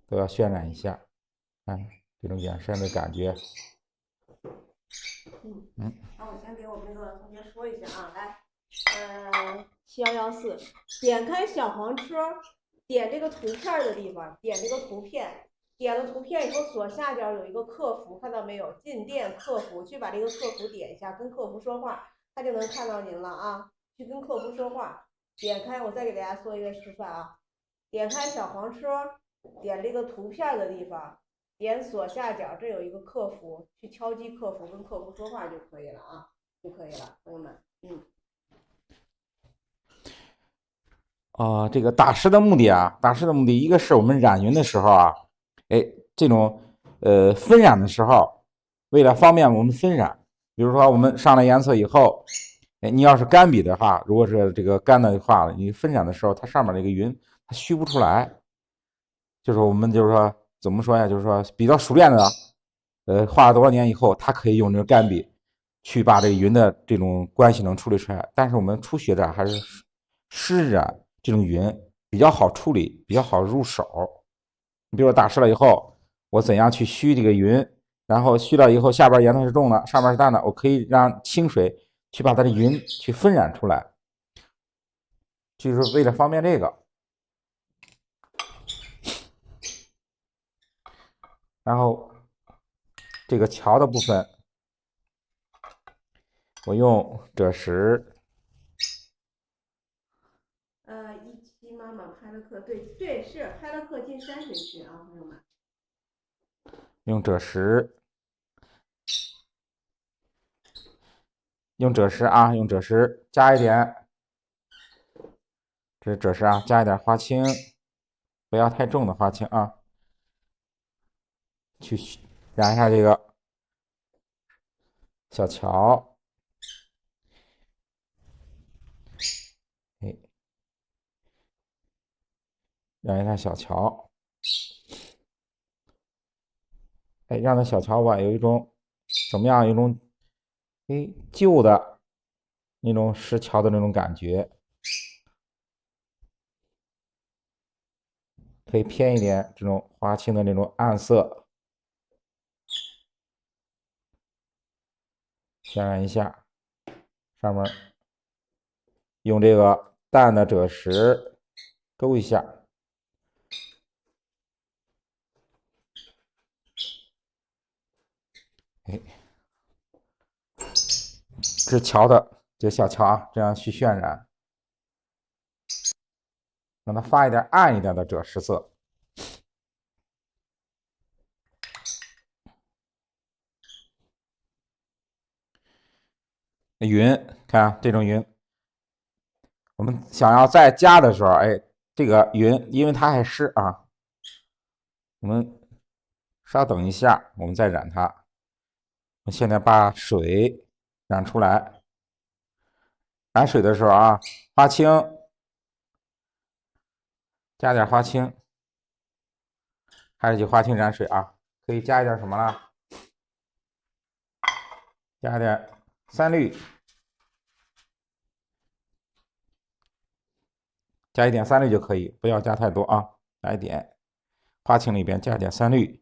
都要渲染一下，看这种远山的感觉。那我先给我们那个同学说一下啊，来7114，点开小黄车，点这个图片的地方，点这个图片，点了图片以后，左下角有一个客服，看到没有？进店客服，去把这个客服点一下，跟客服说话，他就能看到您了啊。去跟客服说话，点开，我再给大家做一个示范啊，点开小黄车，点这个图片的地方。点左下角，这有一个客服，去敲击客服，跟客服说话就可以了啊，就可以了，朋友们，这个打湿的目的啊，打湿的目的，一个是我们染匀的时候啊，这种分染的时候，为了方便我们分染，比如说我们上了颜色以后，你要是干笔的话，如果是这个干的话，你分染的时候，它上面这个云它虚不出来，就是我们就是说怎么说呀？就是说比较熟练的，画了多少年以后，他可以用这个干笔去把这个云的这种关系能处理出来。但是我们初学的还是湿染这种云比较好处理，比较好入手。你比如说打湿了以后，我怎样去虚这个云？然后虚了以后，下边颜色是重的，上面是淡的，我可以让清水去把它的云去分染出来，就是为了方便这个。然后这个桥的部分，我用赭石。17妈妈拍了课，对，是拍了课进山水区啊，朋友们。用赭石，用赭石啊，用赭石加一点这是啊，加一点花青，不要太重的花青啊，去染一下这个小桥。哎，染一下小桥。哎，让它小桥吧有一种怎么样？有一种旧的那种石桥的那种感觉，可以偏一点这种花青的那种暗色，渲染一下，上面用这个淡的赭石勾一下。哎，这桥的这小桥啊，这样去渲染，让它发一点暗一点的赭石色。云，看这种云，我们想要再加的时候，哎，这个云因为它还湿啊，我们稍等一下，我们再染它。我现在把水染出来，染水的时候啊，花青，加点花青，还是就花青染水啊，可以加一点什么了？加点三氯，加一点三氯就可以，不要加太多啊，加一点，花青里边加点三氯。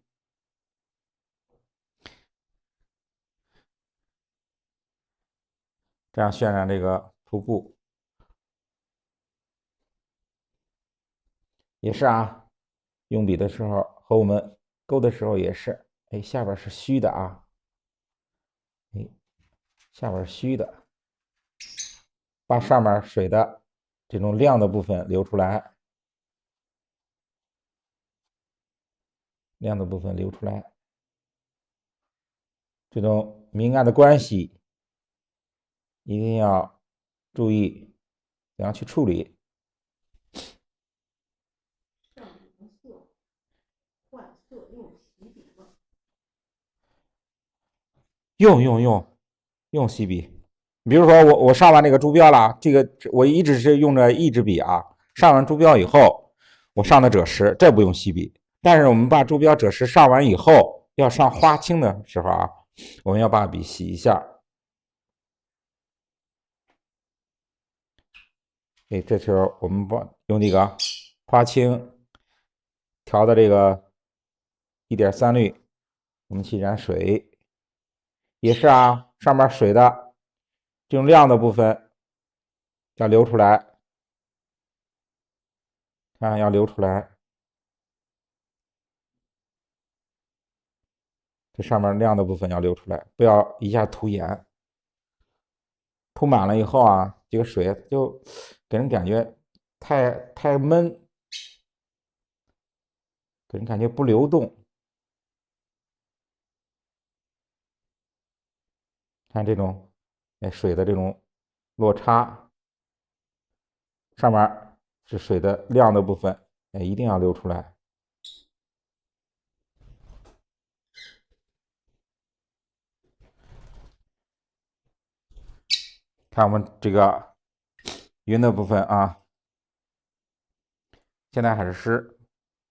这样渲染这个瀑布也是啊，用笔的时候和我们勾的时候也是，哎，下边是虚的啊，哎，下边虚的，把上面水的这种亮的部分留出来，亮的部分留出来，这种明暗的关系一定要注意怎样去处理。用细笔，比如说我上完那个珠标了，这个我一直是用着一支笔啊，上完珠标以后，我上的赭石，这不用细笔。但是我们把珠标赭石上完以后，要上花青的时候啊，我们要把笔洗一下。哎，这时候我们用这个花青调的这个1.3氯，我们去染水，也是啊，上面水的这种亮的部分要留出来，看要留出来。这上面亮的部分要留出来，不要一下涂颜，涂满了以后啊，这个水就给人感觉太闷，给人感觉不流动。看这种水的这种落差，上面是水的亮的部分，一定要留出来。看我们这个云的部分啊，现在还是湿。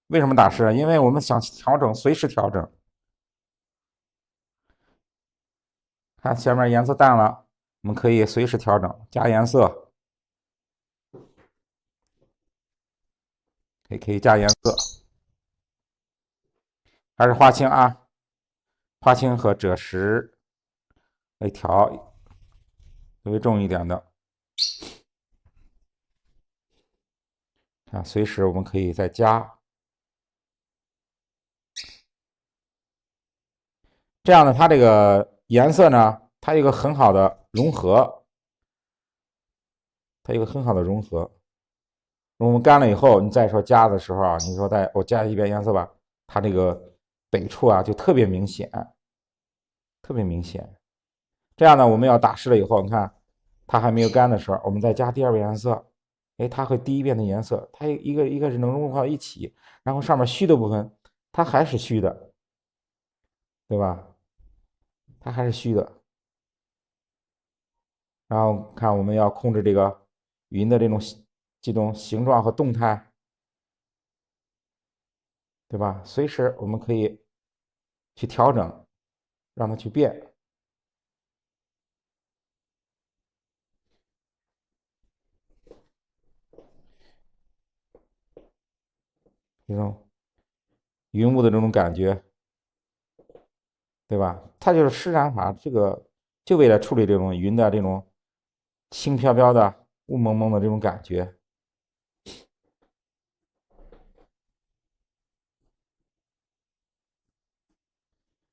为什么打湿？因为我们想调整，随时调整。看前面颜色淡了，我们可以随时调整，加颜色，也可以加颜色。还是花青啊，花青和赭石来调，稍微重一点的。啊，随时我们可以再加。这样呢，它这个颜色呢，它有一个很好的融合，它有一个很好的融合。我们干了以后，你再说加的时候啊，你说我加一遍颜色吧，它这个北处啊就特别明显，特别明显。这样呢，我们要打湿了以后，你看它还没有干的时候，我们再加第二遍颜色，哎，它会第一遍的颜色，它一个是能融合到一起，然后上面虚的部分它还是虚的，对吧？它还是虚的。然后看我们要控制这个云的这种形状和动态，对吧？随时我们可以去调整，让它去变。这种云雾的这种感觉，对吧？它就是施展法，这个就为了处理这种云的这种轻飘飘的、雾蒙蒙的这种感觉。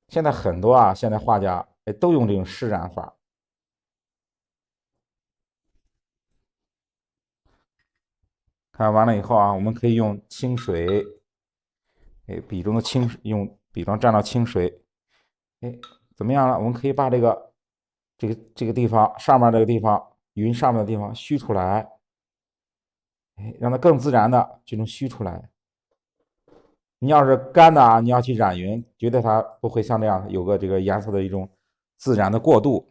现在很多现在画家都用这种施展法。看完了以后我们可以用清水，笔中的用笔中蘸到清水，怎么样了？我们可以把这个地方上面这个地方云上面的地方虚出来，让它更自然的这种虚出来。你要是干的你要去染云，绝对它不会像这样有个这个颜色的一种自然的过渡。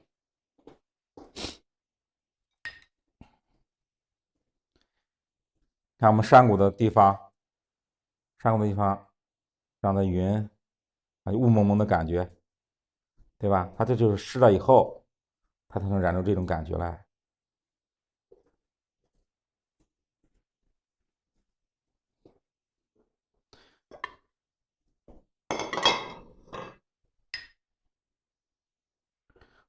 看我们山谷的地方，让它云雾蒙蒙的感觉，对吧？它这就是湿了以后，它才能染出这种感觉来。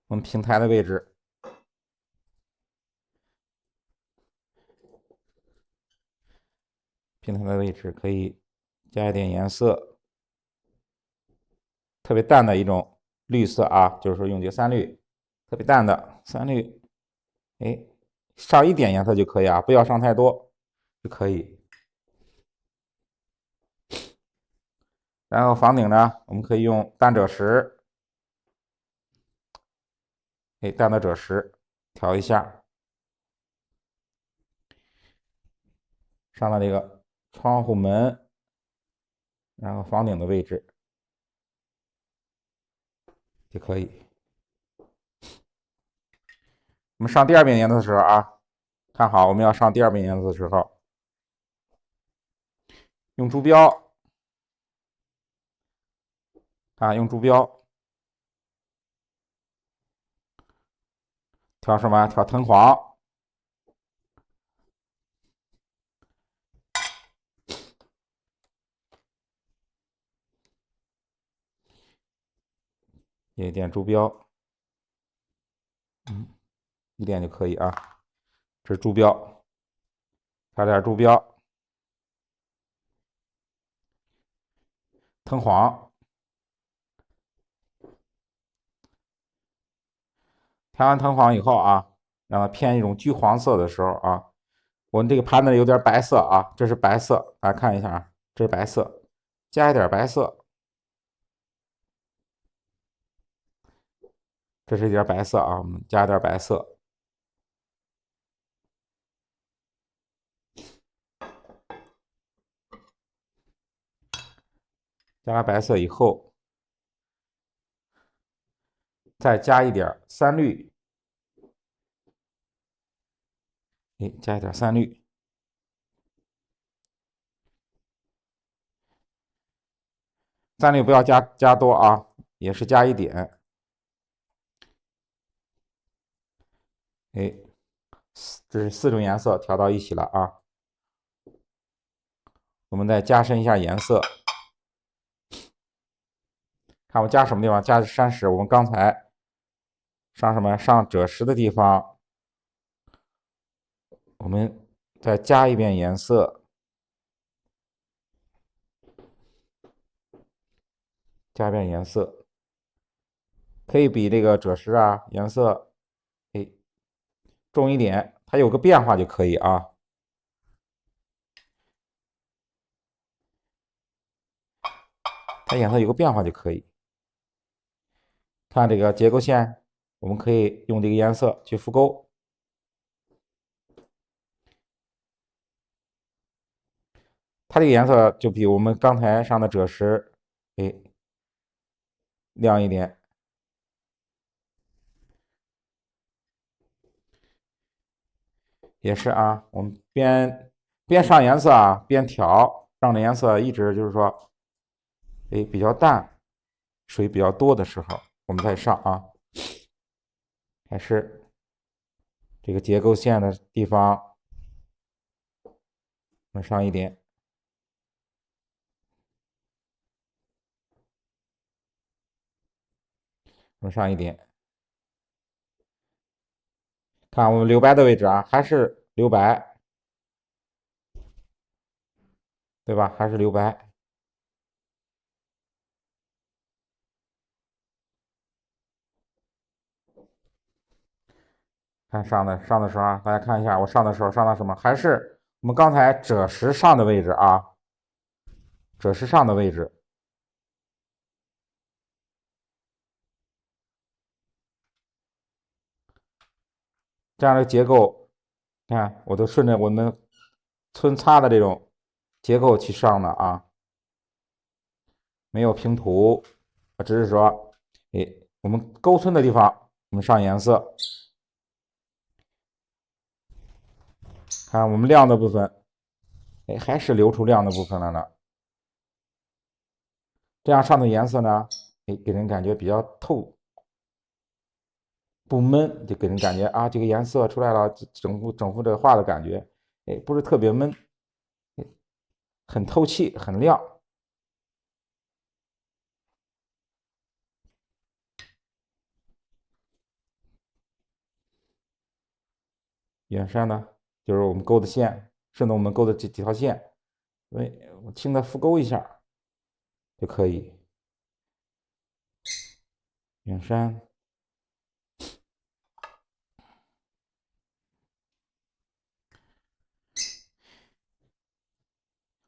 我们平台的位置，可以加一点颜色，特别淡的一种绿色就是说用这个三绿，特别淡的三绿，上一点颜色就可以不要上太多就可以。然后房顶呢，我们可以用淡赭石，淡的赭石调一下，上到这个窗户门，然后房顶的位置就可以。我们上第二遍颜色的时候看好我们要上第二遍颜色的时候，用猪标用猪标调什么？调藤黄。一点猪标，一点就可以这是猪标，调点猪标，藤黄。调完藤黄以后让它偏一种橘黄色的时候我们这个盘子里有点白色这是白色，大家看一下这是白色，加一点白色，这是一点白色我们加点白色，加了白色以后，再加一点三绿，加一点三绿，三绿不要加多也是加一点，这是4种颜色调到一起了我们再加深一下颜色，看我加什么地方？加山石。我们刚才上什么？上赭石的地方，我们再加一遍颜色，加一遍颜色，可以比这个赭石颜色重一点，它有个变化就可以它颜色有个变化就可以。看这个结构线，我们可以用这个颜色去复勾。它这个颜色就比我们刚才上的赭石，哎，亮一点。也是啊，我们边上颜色啊，边调，让这颜色一直就是说，哎，比较淡，水比较多的时候，我们再上啊。还是这个结构线的地方，我们上一点，我们上一点。看我们留白的位置啊，还是留白，对吧？还是留白。看上的时候啊，大家看一下，我上的时候上到什么？还是我们刚才赭石上的位置啊，赭石上的位置。这样的结构，看我都顺着我们皴擦的这种结构去上的啊，没有平涂，只是说，哎，我们勾皴的地方我们上颜色，看我们亮的部分，哎，还是留出亮的部分了呢。这样上的颜色呢，哎，给人感觉比较透，不闷，就给人感觉啊，这个颜色出来了，整幅这个画的感觉，哎，不是特别闷，很透气，很亮。远山呢，就是我们勾的线，顺着我们勾的这几条线，哎，我轻的浮勾一下就可以。远山，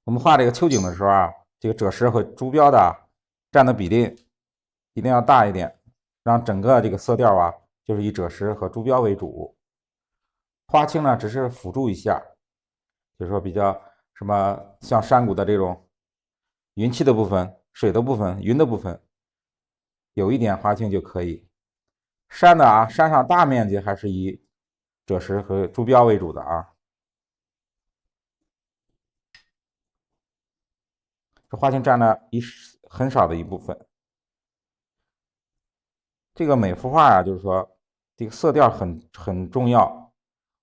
我们画这个秋景的时候啊，这个赭石和朱标的占的比例一定要大一点，让整个这个色调啊，就是以赭石和朱标为主。花青呢，只是辅助一下，就是说比较什么像山谷的这种云气的部分、水的部分、云的部分，有一点花青就可以。山的啊，山上大面积还是以赭石和朱标为主的啊。这花青占了很少的一部分。这个每幅画啊，就是说这个色调很重要。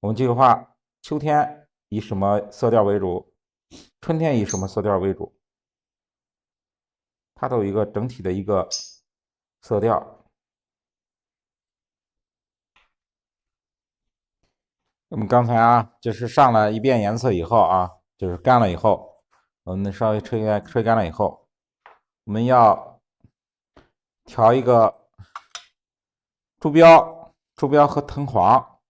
我们这个画，秋天以什么色调为主？春天以什么色调为主？它都有一个整体的一个色调。我们刚才啊，就是上了一遍颜色以后啊，就是干了以后，我们稍微吹干了以后，我们要调一个朱标和藤黄，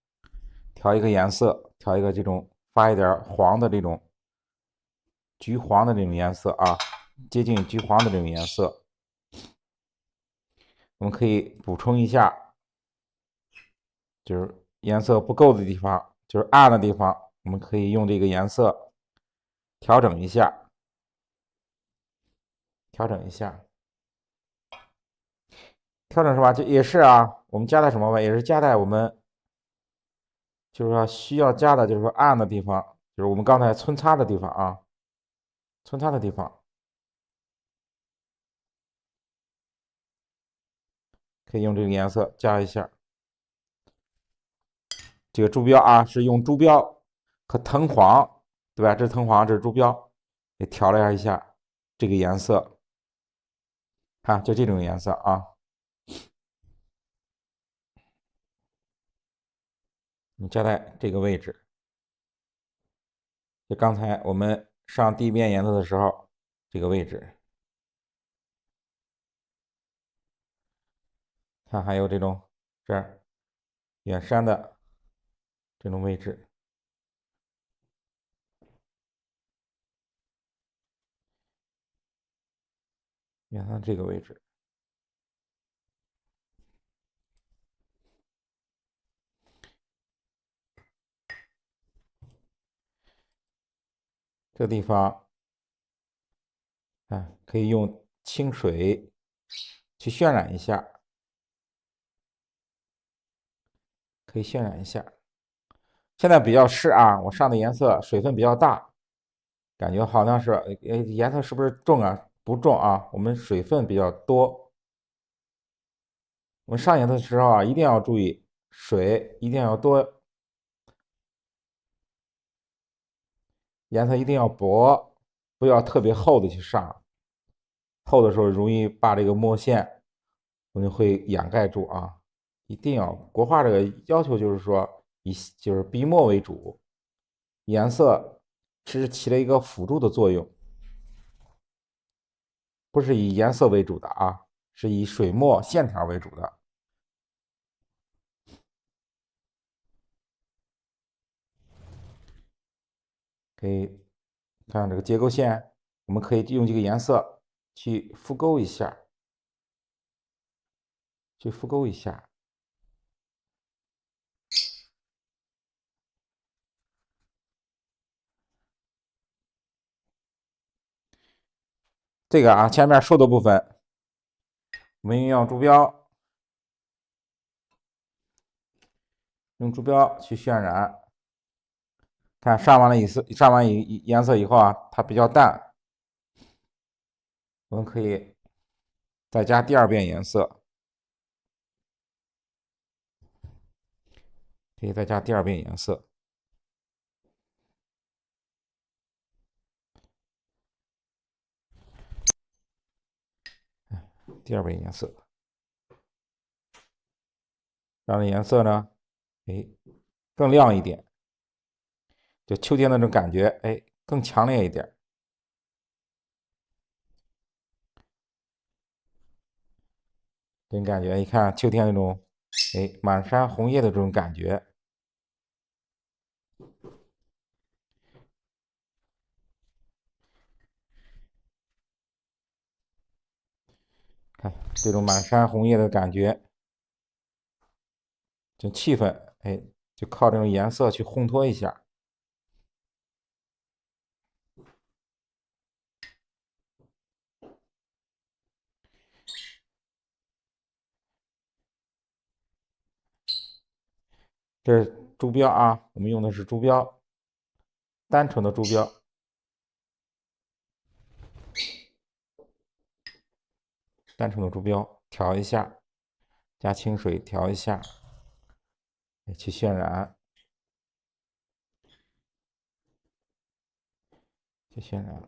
调一个颜色，调一个这种发一点黄的这种橘黄的这种颜色啊，接近橘黄的这种颜色，我们可以补充一下，就是颜色不够的地方，就是暗的地方，我们可以用这个颜色调整一下，调整一下。调整是吧？就也是啊，我们加在什么位？也是加在我们就是说需要加的，就是说暗的地方，就是我们刚才皴擦的地方啊，皴擦的地方可以用这个颜色加一下。这个朱标啊，是用朱标和藤黄，对吧？这是藤黄，这是朱标，也调了一下这个颜色，看就这种颜色啊。你加在这个位置，就刚才我们上第一遍颜色的时候，这个位置，看还有这种这儿远山的这种位置，远山这个位置，这地方可以用清水去渲染一下，可以渲染一下。现在比较湿啊，我上的颜色水分比较大，感觉好像是，颜色是不是重啊？不重啊，我们水分比较多。我们上颜色的时候啊，一定要注意水一定要多，颜色一定要薄，不要特别厚的去上，厚的时候容易把这个墨线我们会掩盖住啊。一定要国画这个要求就是说就是笔墨为主，颜色只是起了一个辅助的作用，不是以颜色为主的啊，是以水墨线条为主的。可以看这个结构线，我们可以用这个颜色去复勾一下，去复勾一下。这个啊，前面竖的部分，我们用猪标，用猪标去渲染。看上完了颜色以后啊，它比较淡，我们可以再加第二遍颜色，可以再加第二遍颜色。第二遍颜色，让颜色呢，更亮一点，就秋天那种感觉，更强烈一点。这种感觉，一看秋天那种，满山红叶的这种感觉。看这种满山红叶的感觉，这气氛，就靠这种颜色去烘托一下。这是猪标啊，我们用的是猪标，单纯的猪标。单纯的猪标，调一下，加清水调一下，去渲染，去渲染。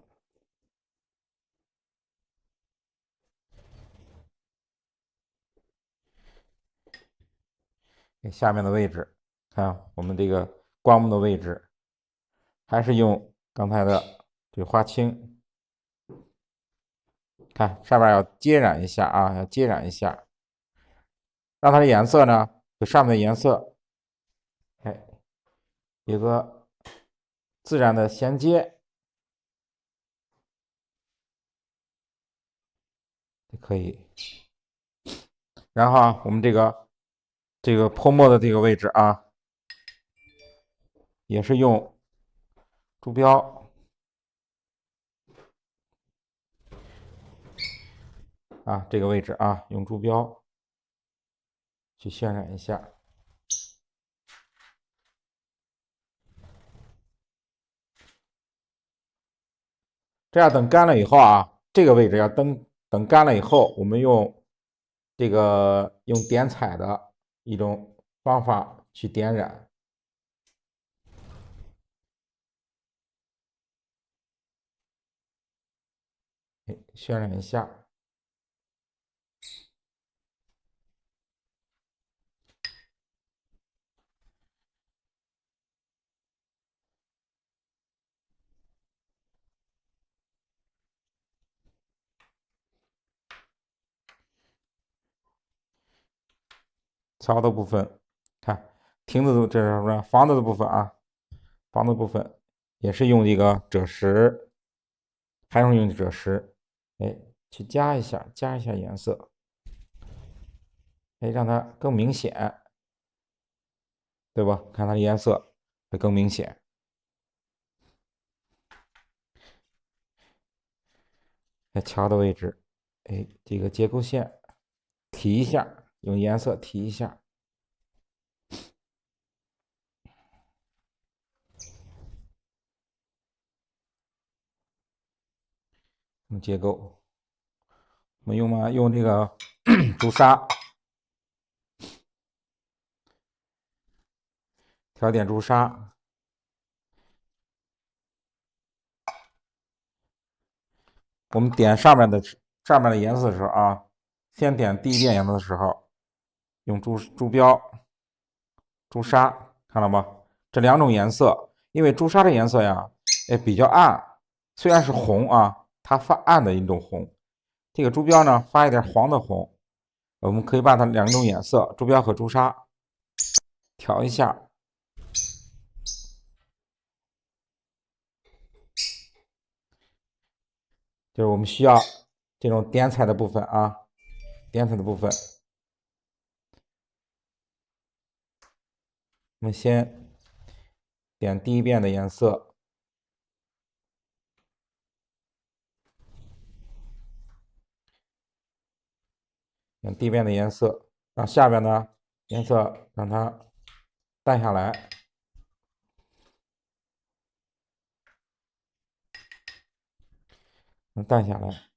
下面的位置，看我们这个光幕的位置，还是用刚才的这个花青，看上面要接染一下啊，要接染一下，让它的颜色呢和上面的颜色，有个自然的衔接，就可以。然后啊，我们这个泼墨的这个位置啊，也是用猪标啊，这个位置啊，用猪标去渲染一下。这样等干了以后啊，这个位置要等干了以后，我们用用点彩的一种方法去点染，渲染一下。槽的部分，看亭子这是什么？房子的部分啊，房子部分也是用这个赭石，还是用赭石，去加一下颜色，让它更明显，对吧？看它的颜色会更明显。在桥的位置，哎，这个结构线提一下，用颜色提一下。结构，我们用吗？用这个朱砂，调点朱砂。我们点上面的颜色的时候啊，先点第一遍颜色的时候，用朱标、朱砂，看到吗？这两种颜色，因为朱砂的颜色呀，比较暗，虽然是红啊，它发暗的一种红。这个朱标呢，发一点黄的红。我们可以把它两种颜色，朱标和朱砂，调一下。就是我们需要这种点彩的部分啊，点彩的部分，我们先点第一遍的颜色，点第一遍的颜色，让下边呢颜色让它淡下来，淡下来。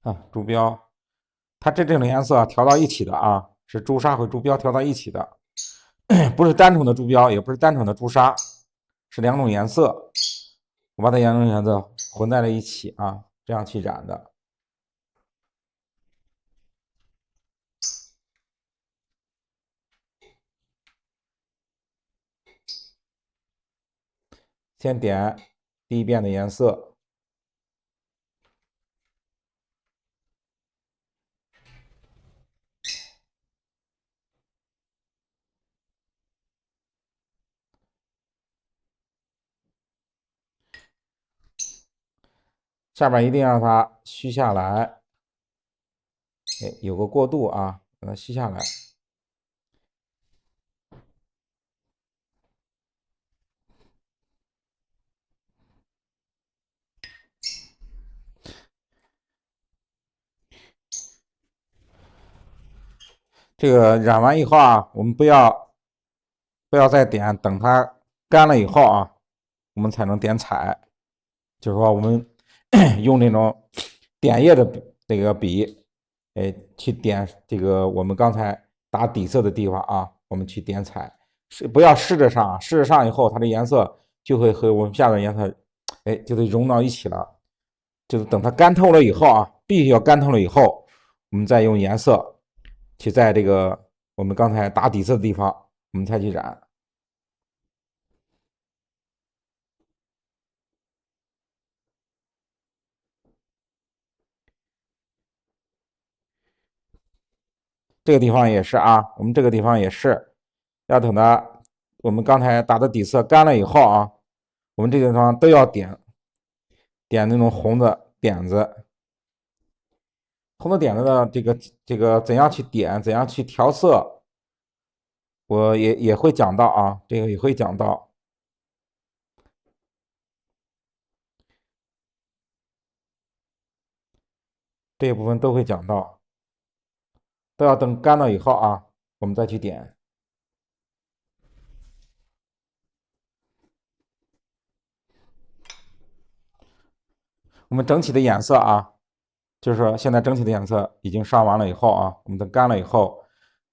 啊，朱标，它这种颜色调到一起的啊，是朱砂和朱标调到一起的，不是单纯的朱标，也不是单纯的朱砂，是两种颜色。我把它两种颜色混在了一起啊，这样去染的。先点第一遍的颜色，下边一定让它虚下来，有个过渡啊，让它虚下来。这个染完以后啊，我们不要再点，等它干了以后啊，我们才能点彩。就是说，我们用那种点液的这个笔，去点这个我们刚才打底色的地方啊，我们去点彩，不要试着上，试着上以后，它的颜色就会和我们下边颜色，就得融到一起了。就是等它干透了以后啊，必须要干透了以后，我们再用颜色去在这个我们刚才打底色的地方，我们才去染。这个地方也是啊，我们这个地方也是要等它我们刚才打的底色干了以后啊，我们这个地方都要点那种红的点子。红的点子的这个怎样去点，怎样去调色，我也会讲到啊，这个也会讲到。这一部分都会讲到，都要等干了以后啊，我们再去点。我们整体的颜色啊，就是说现在整体的颜色已经上完了以后啊，我们等干了以后，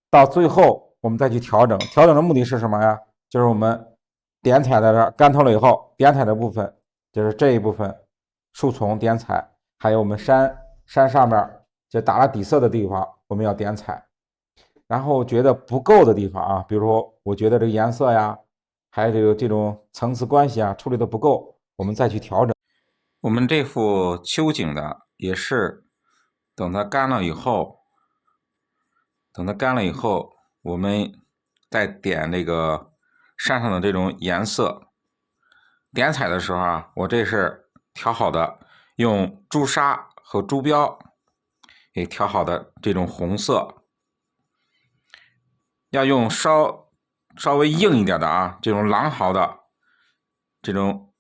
到最后我们再去调整。调整的目的是什么呀？就是我们点彩在这儿干透了以后，点彩的部分就是这一部分树丛点彩，还有我们山上面就打了底色的地方，我们要点彩。然后觉得不够的地方啊，比如说我觉得这个颜色呀，还有这种层次关系啊处理的不够，我们再去调整。我们这幅秋景的也是，等它干了以后，我们再点那个山上的这种颜色。点彩的时候啊，我这是调好的，用朱砂和朱标给调好的这种红色，要用稍稍微硬一点的啊，这种狼毫的这种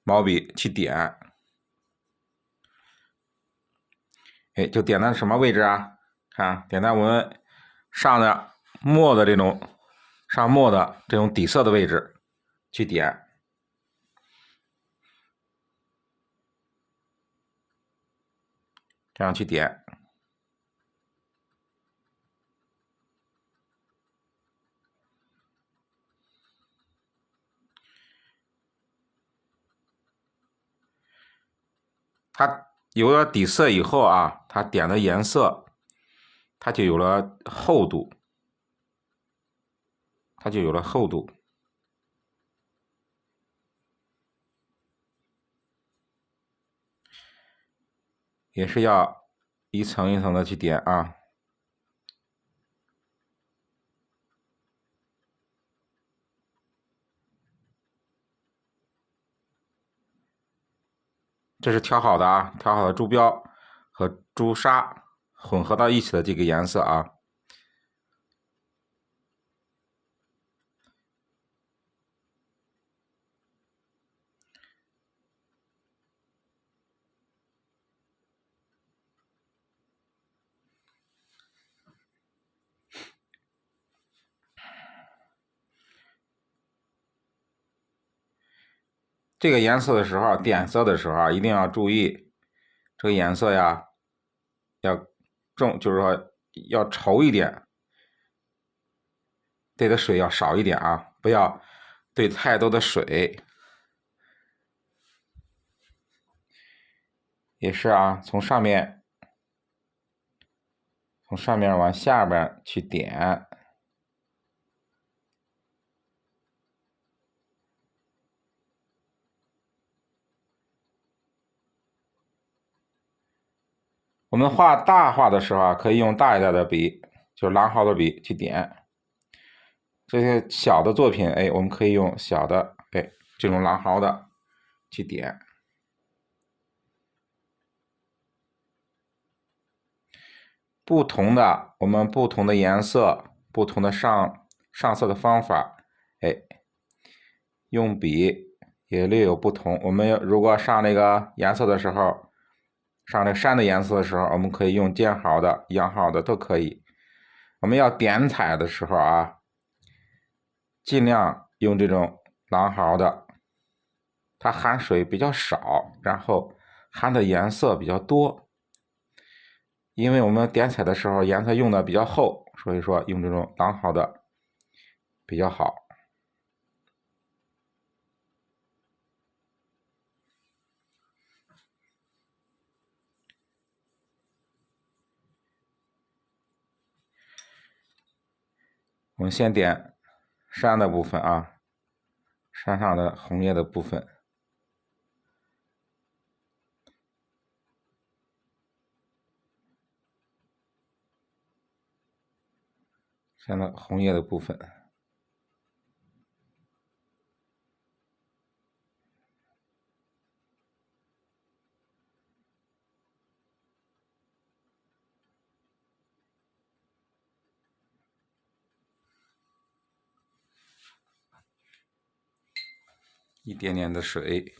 毛笔去点，哎，就点在什么位置啊？看，点在我们上的墨的这种上墨的这种底色的位置去点，这样去点。它有了底色以后啊，它点的颜色，它就有了厚度，它就有了厚度。也是要一层一层的去点啊。这是调好的啊，调好的朱标和朱砂混合到一起的这个颜色啊。这个颜色的时候，点色的时候啊，一定要注意这个颜色呀，要重，就是说要稠一点，兑的水要少一点啊，不要兑太多的水。也是啊，从上面往下边去点。我们画大画的时候啊，可以用大一点的笔，就是狼毫的笔去点。这些小的作品，哎，我们可以用小的，哎，这种狼毫的去点。不同的，我们不同的颜色，不同的上色的方法，哎，用笔也略有不同。我们如果上那个颜色的时候，上那山的颜色的时候，我们可以用尖毫的、阳毫的都可以。我们要点彩的时候啊，尽量用这种狼毫的，它含水比较少，然后含的颜色比较多。因为我们点彩的时候颜色用的比较厚，所以说用这种狼毫的比较好。我们先点山的部分啊，山上的红叶的部分。山的红叶的部分。一点点的水。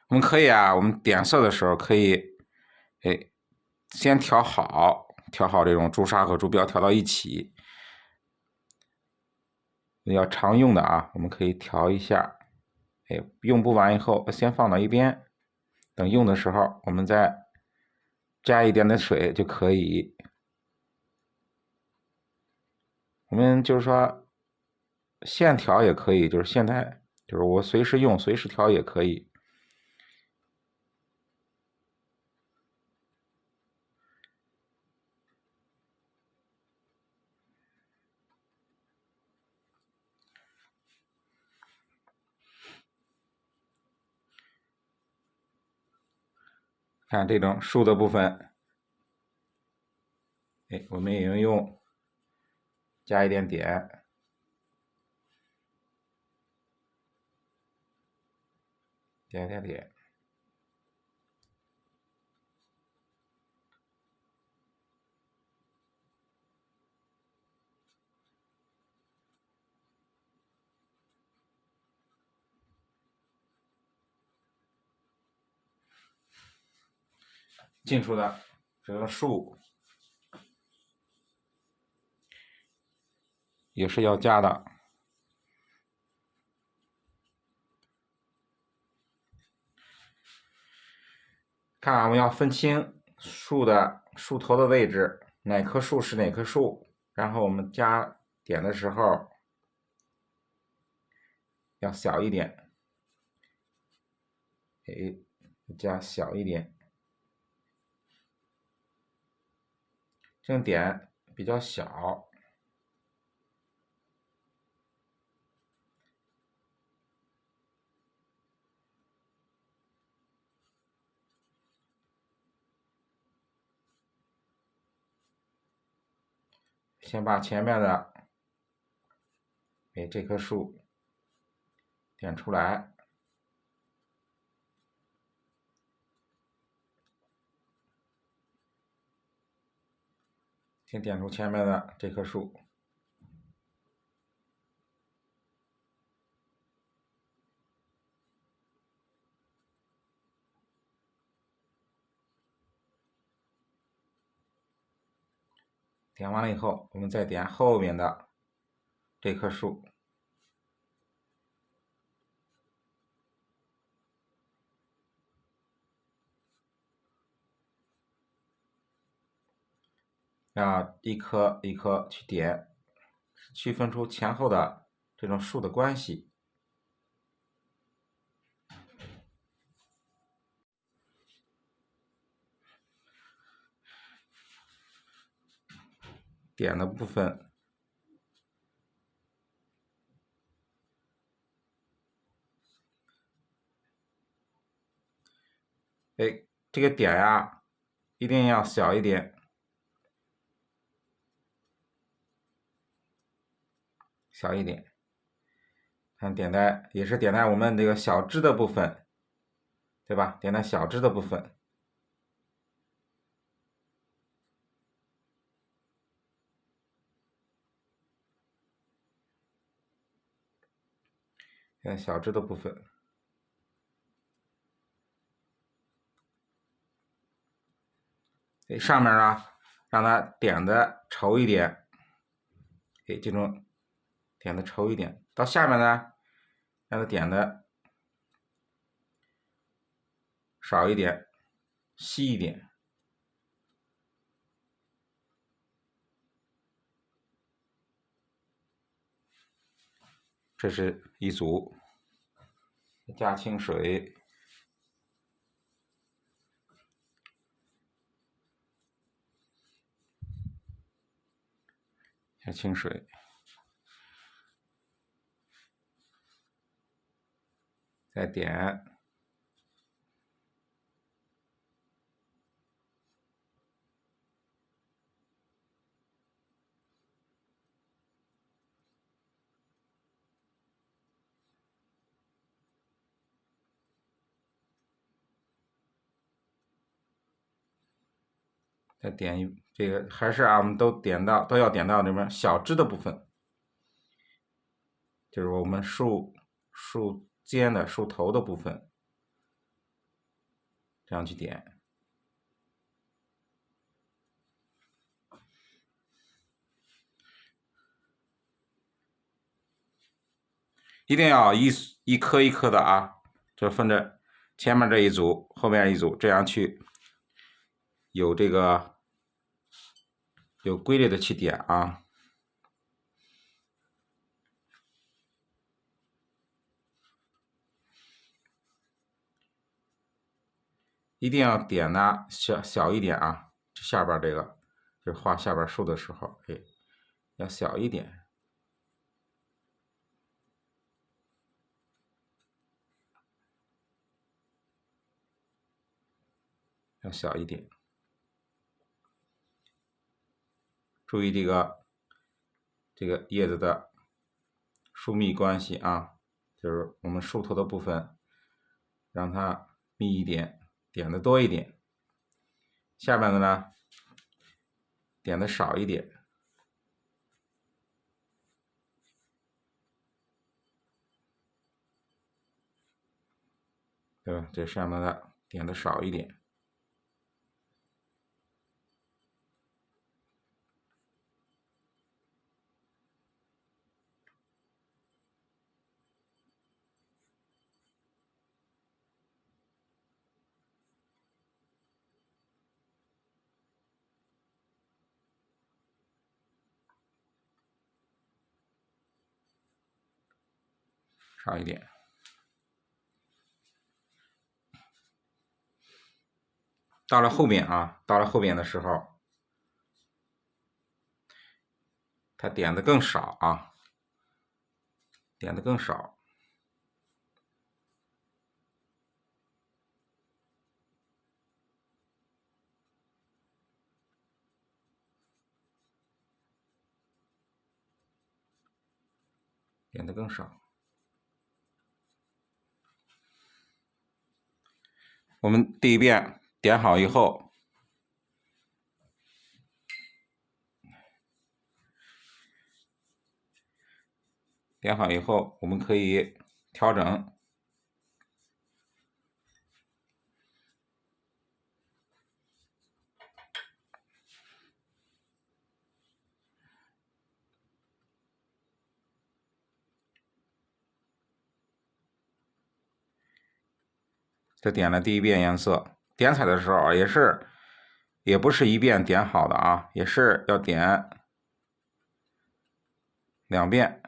我们可以啊，我们点色的时候可以，哎，先调好这种朱砂和朱标调到一起。要常用的啊，我们可以调一下，哎，用不完以后先放到一边，等用的时候我们再加一点的水就可以。我们就是说现调也可以，就是现在就是我随时用随时调也可以。看这种竖的部分，哎，我们也用加一点点，点点点。近处的这个树也是要加的。看啊，我们要分清树头的位置，哪棵树是哪棵树，然后我们加点的时候要小一点，加小一点，这个点比较小。先把前面的这棵树点出来，先点出前面的这棵树。点完了以后，我们再点后面的这棵树。一颗一颗去点，区分出前后的这种树的关系。点的部分，这个点呀，一定要小一点，小一点。看也是点在我们这个小枝的部分，对吧？点在小枝的部分。小枝的部分，上面呢，让它点的稠一点，这种点的稠一点。到下面呢，让它点的少一点，稀一点。这是一组，加清水。加清水，再点，再点这个，还是我们都要点到里面小枝的部分，就是我们树尖的树头的部分，这样去点。一定要一颗一颗的啊，就分着前面这一组，后面一组，这样去有规律的去点啊。一定要点的小一点啊，下边这个就是画下边树的时候，要小一点。要小一点，注意这个叶子的疏密关系啊，就是我们树头的部分，让它密一点，点的多一点，下面的呢点的少一点，对吧？这上面的点的少一点。少一点。到了后边啊，到了后边的时候，它点的更少啊，点的更少。点的更少。我们第一遍点好以后，我们可以调整。这点了第一遍颜色，点彩的时候也不是一遍点好的啊，也是要点2遍，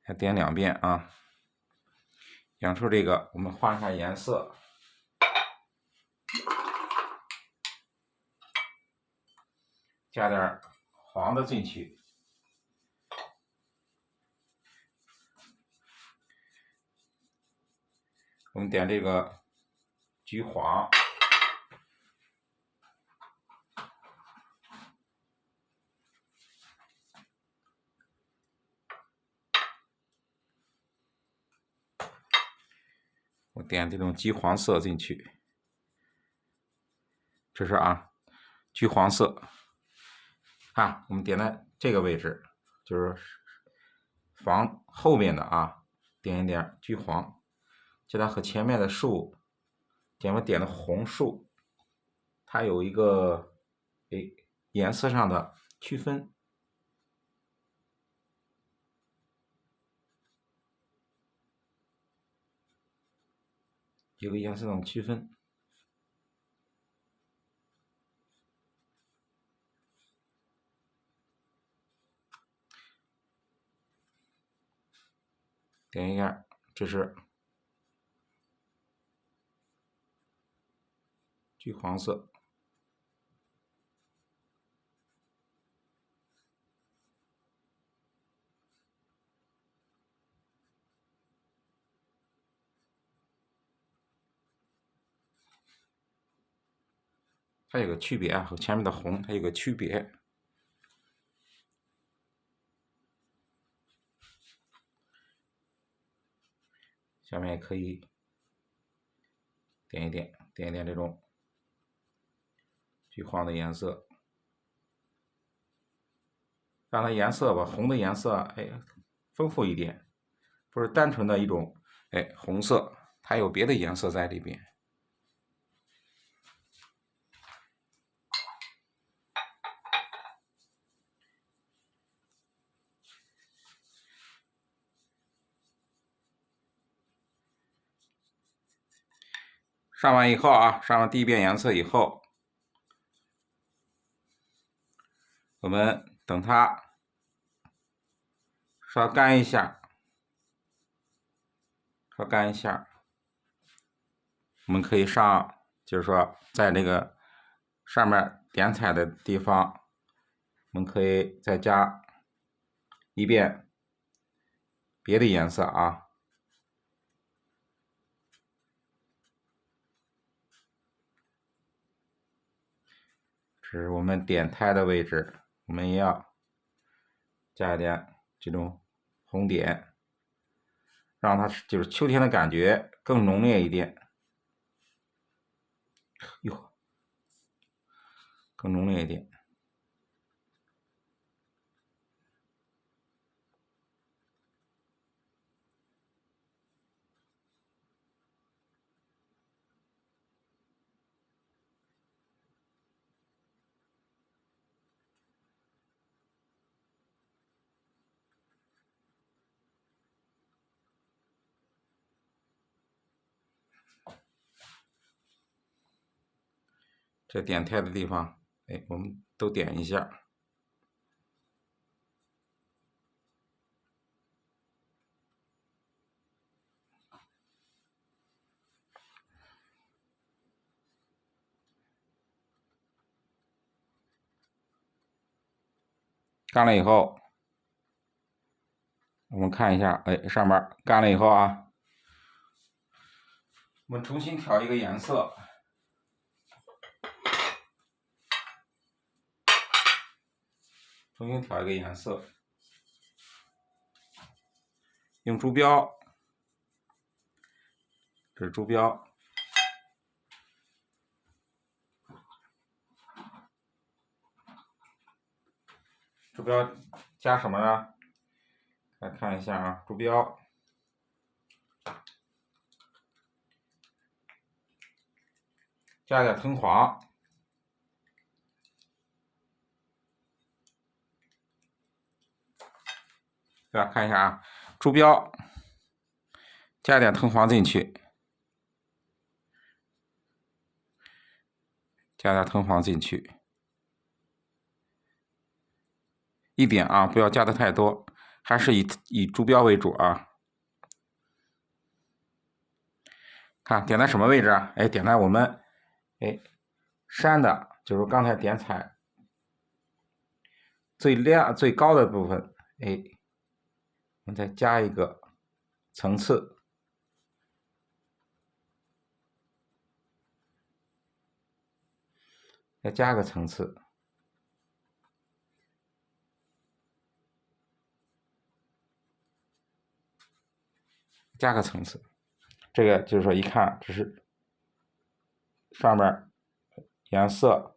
要点2遍啊。养出这个，我们换一下颜色，加点黄的进去。我们点这个橘黄，我点这种橘黄色进去，这是啊，橘黄色啊，我们点在这个位置，就是房后面的啊，点一点橘黄。这它和前面的树，前面点的红树，它有一个颜色上的区分，有个颜色上的区分。点一下，这是橘黄色。它有个区别啊，和前面的红它有个区别。下面也可以点一点这种橘黄的颜色，让它颜色吧，红的颜色丰富一点，不是单纯的一种红色，它有别的颜色在里边。上完以后啊，上完第一遍颜色以后，我们等它稍干一下，我们可以上，就是说在这个上面点彩的地方，我们可以再加一遍别的颜色啊。这是我们点胎的位置，我们也要加一点这种红点，让它就是秋天的感觉更浓烈一点。哟，更浓烈一点。这点胎的地方，我们都点一下。干了以后，我们看一下，哎，上面干了以后啊，我们重新调一个颜色。重新调一个颜色，用珠标，这是珠标，珠标加什么呢？来看一下啊，珠标加点藤黄，对吧？看一下啊，珠标加点藤黄进去，加点藤黄进去，一点啊，不要加的太多，还是以珠标为主啊。看点在什么位置啊？哎，点在我们山的，就是刚才点彩最亮最高的部分，哎，我们再加一个层次。再加个层次，加个层次，这个就是说一看这是上面颜色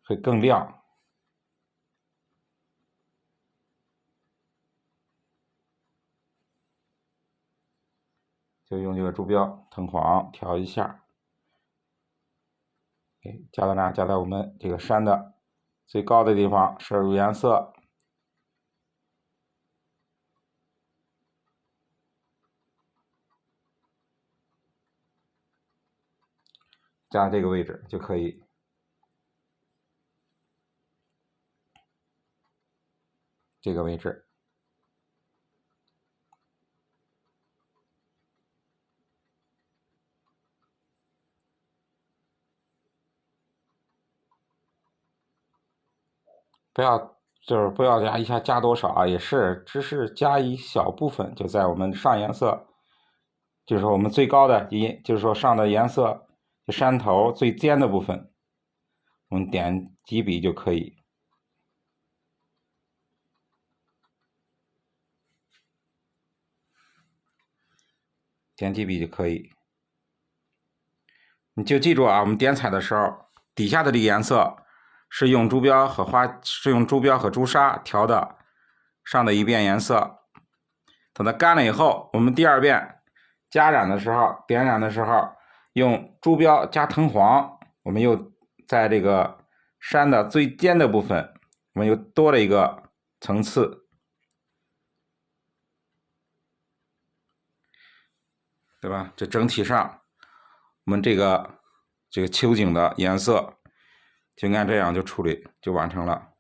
会更亮。就用这个珠标藤黄调一下。加到哪？加在我们这个山的最高的地方，摄入颜色，加这个位置就可以。这个位置，不要加一下加多少啊，也是只是加一小部分，就在我们上颜色，就是说我们最高的就是说上的颜色，山头最尖的部分，我们点几笔就可以。点几笔就可以。你就记住啊，我们点彩的时候，底下的这个颜色是用珠标和朱砂调的上的一遍颜色。等它干了以后，我们第二遍加染的时候，点染的时候用珠标加藤黄，我们又在这个山的最尖的部分，我们又多了一个层次，对吧？这整体上我们这个秋景的颜色就按这样就处理就完成了。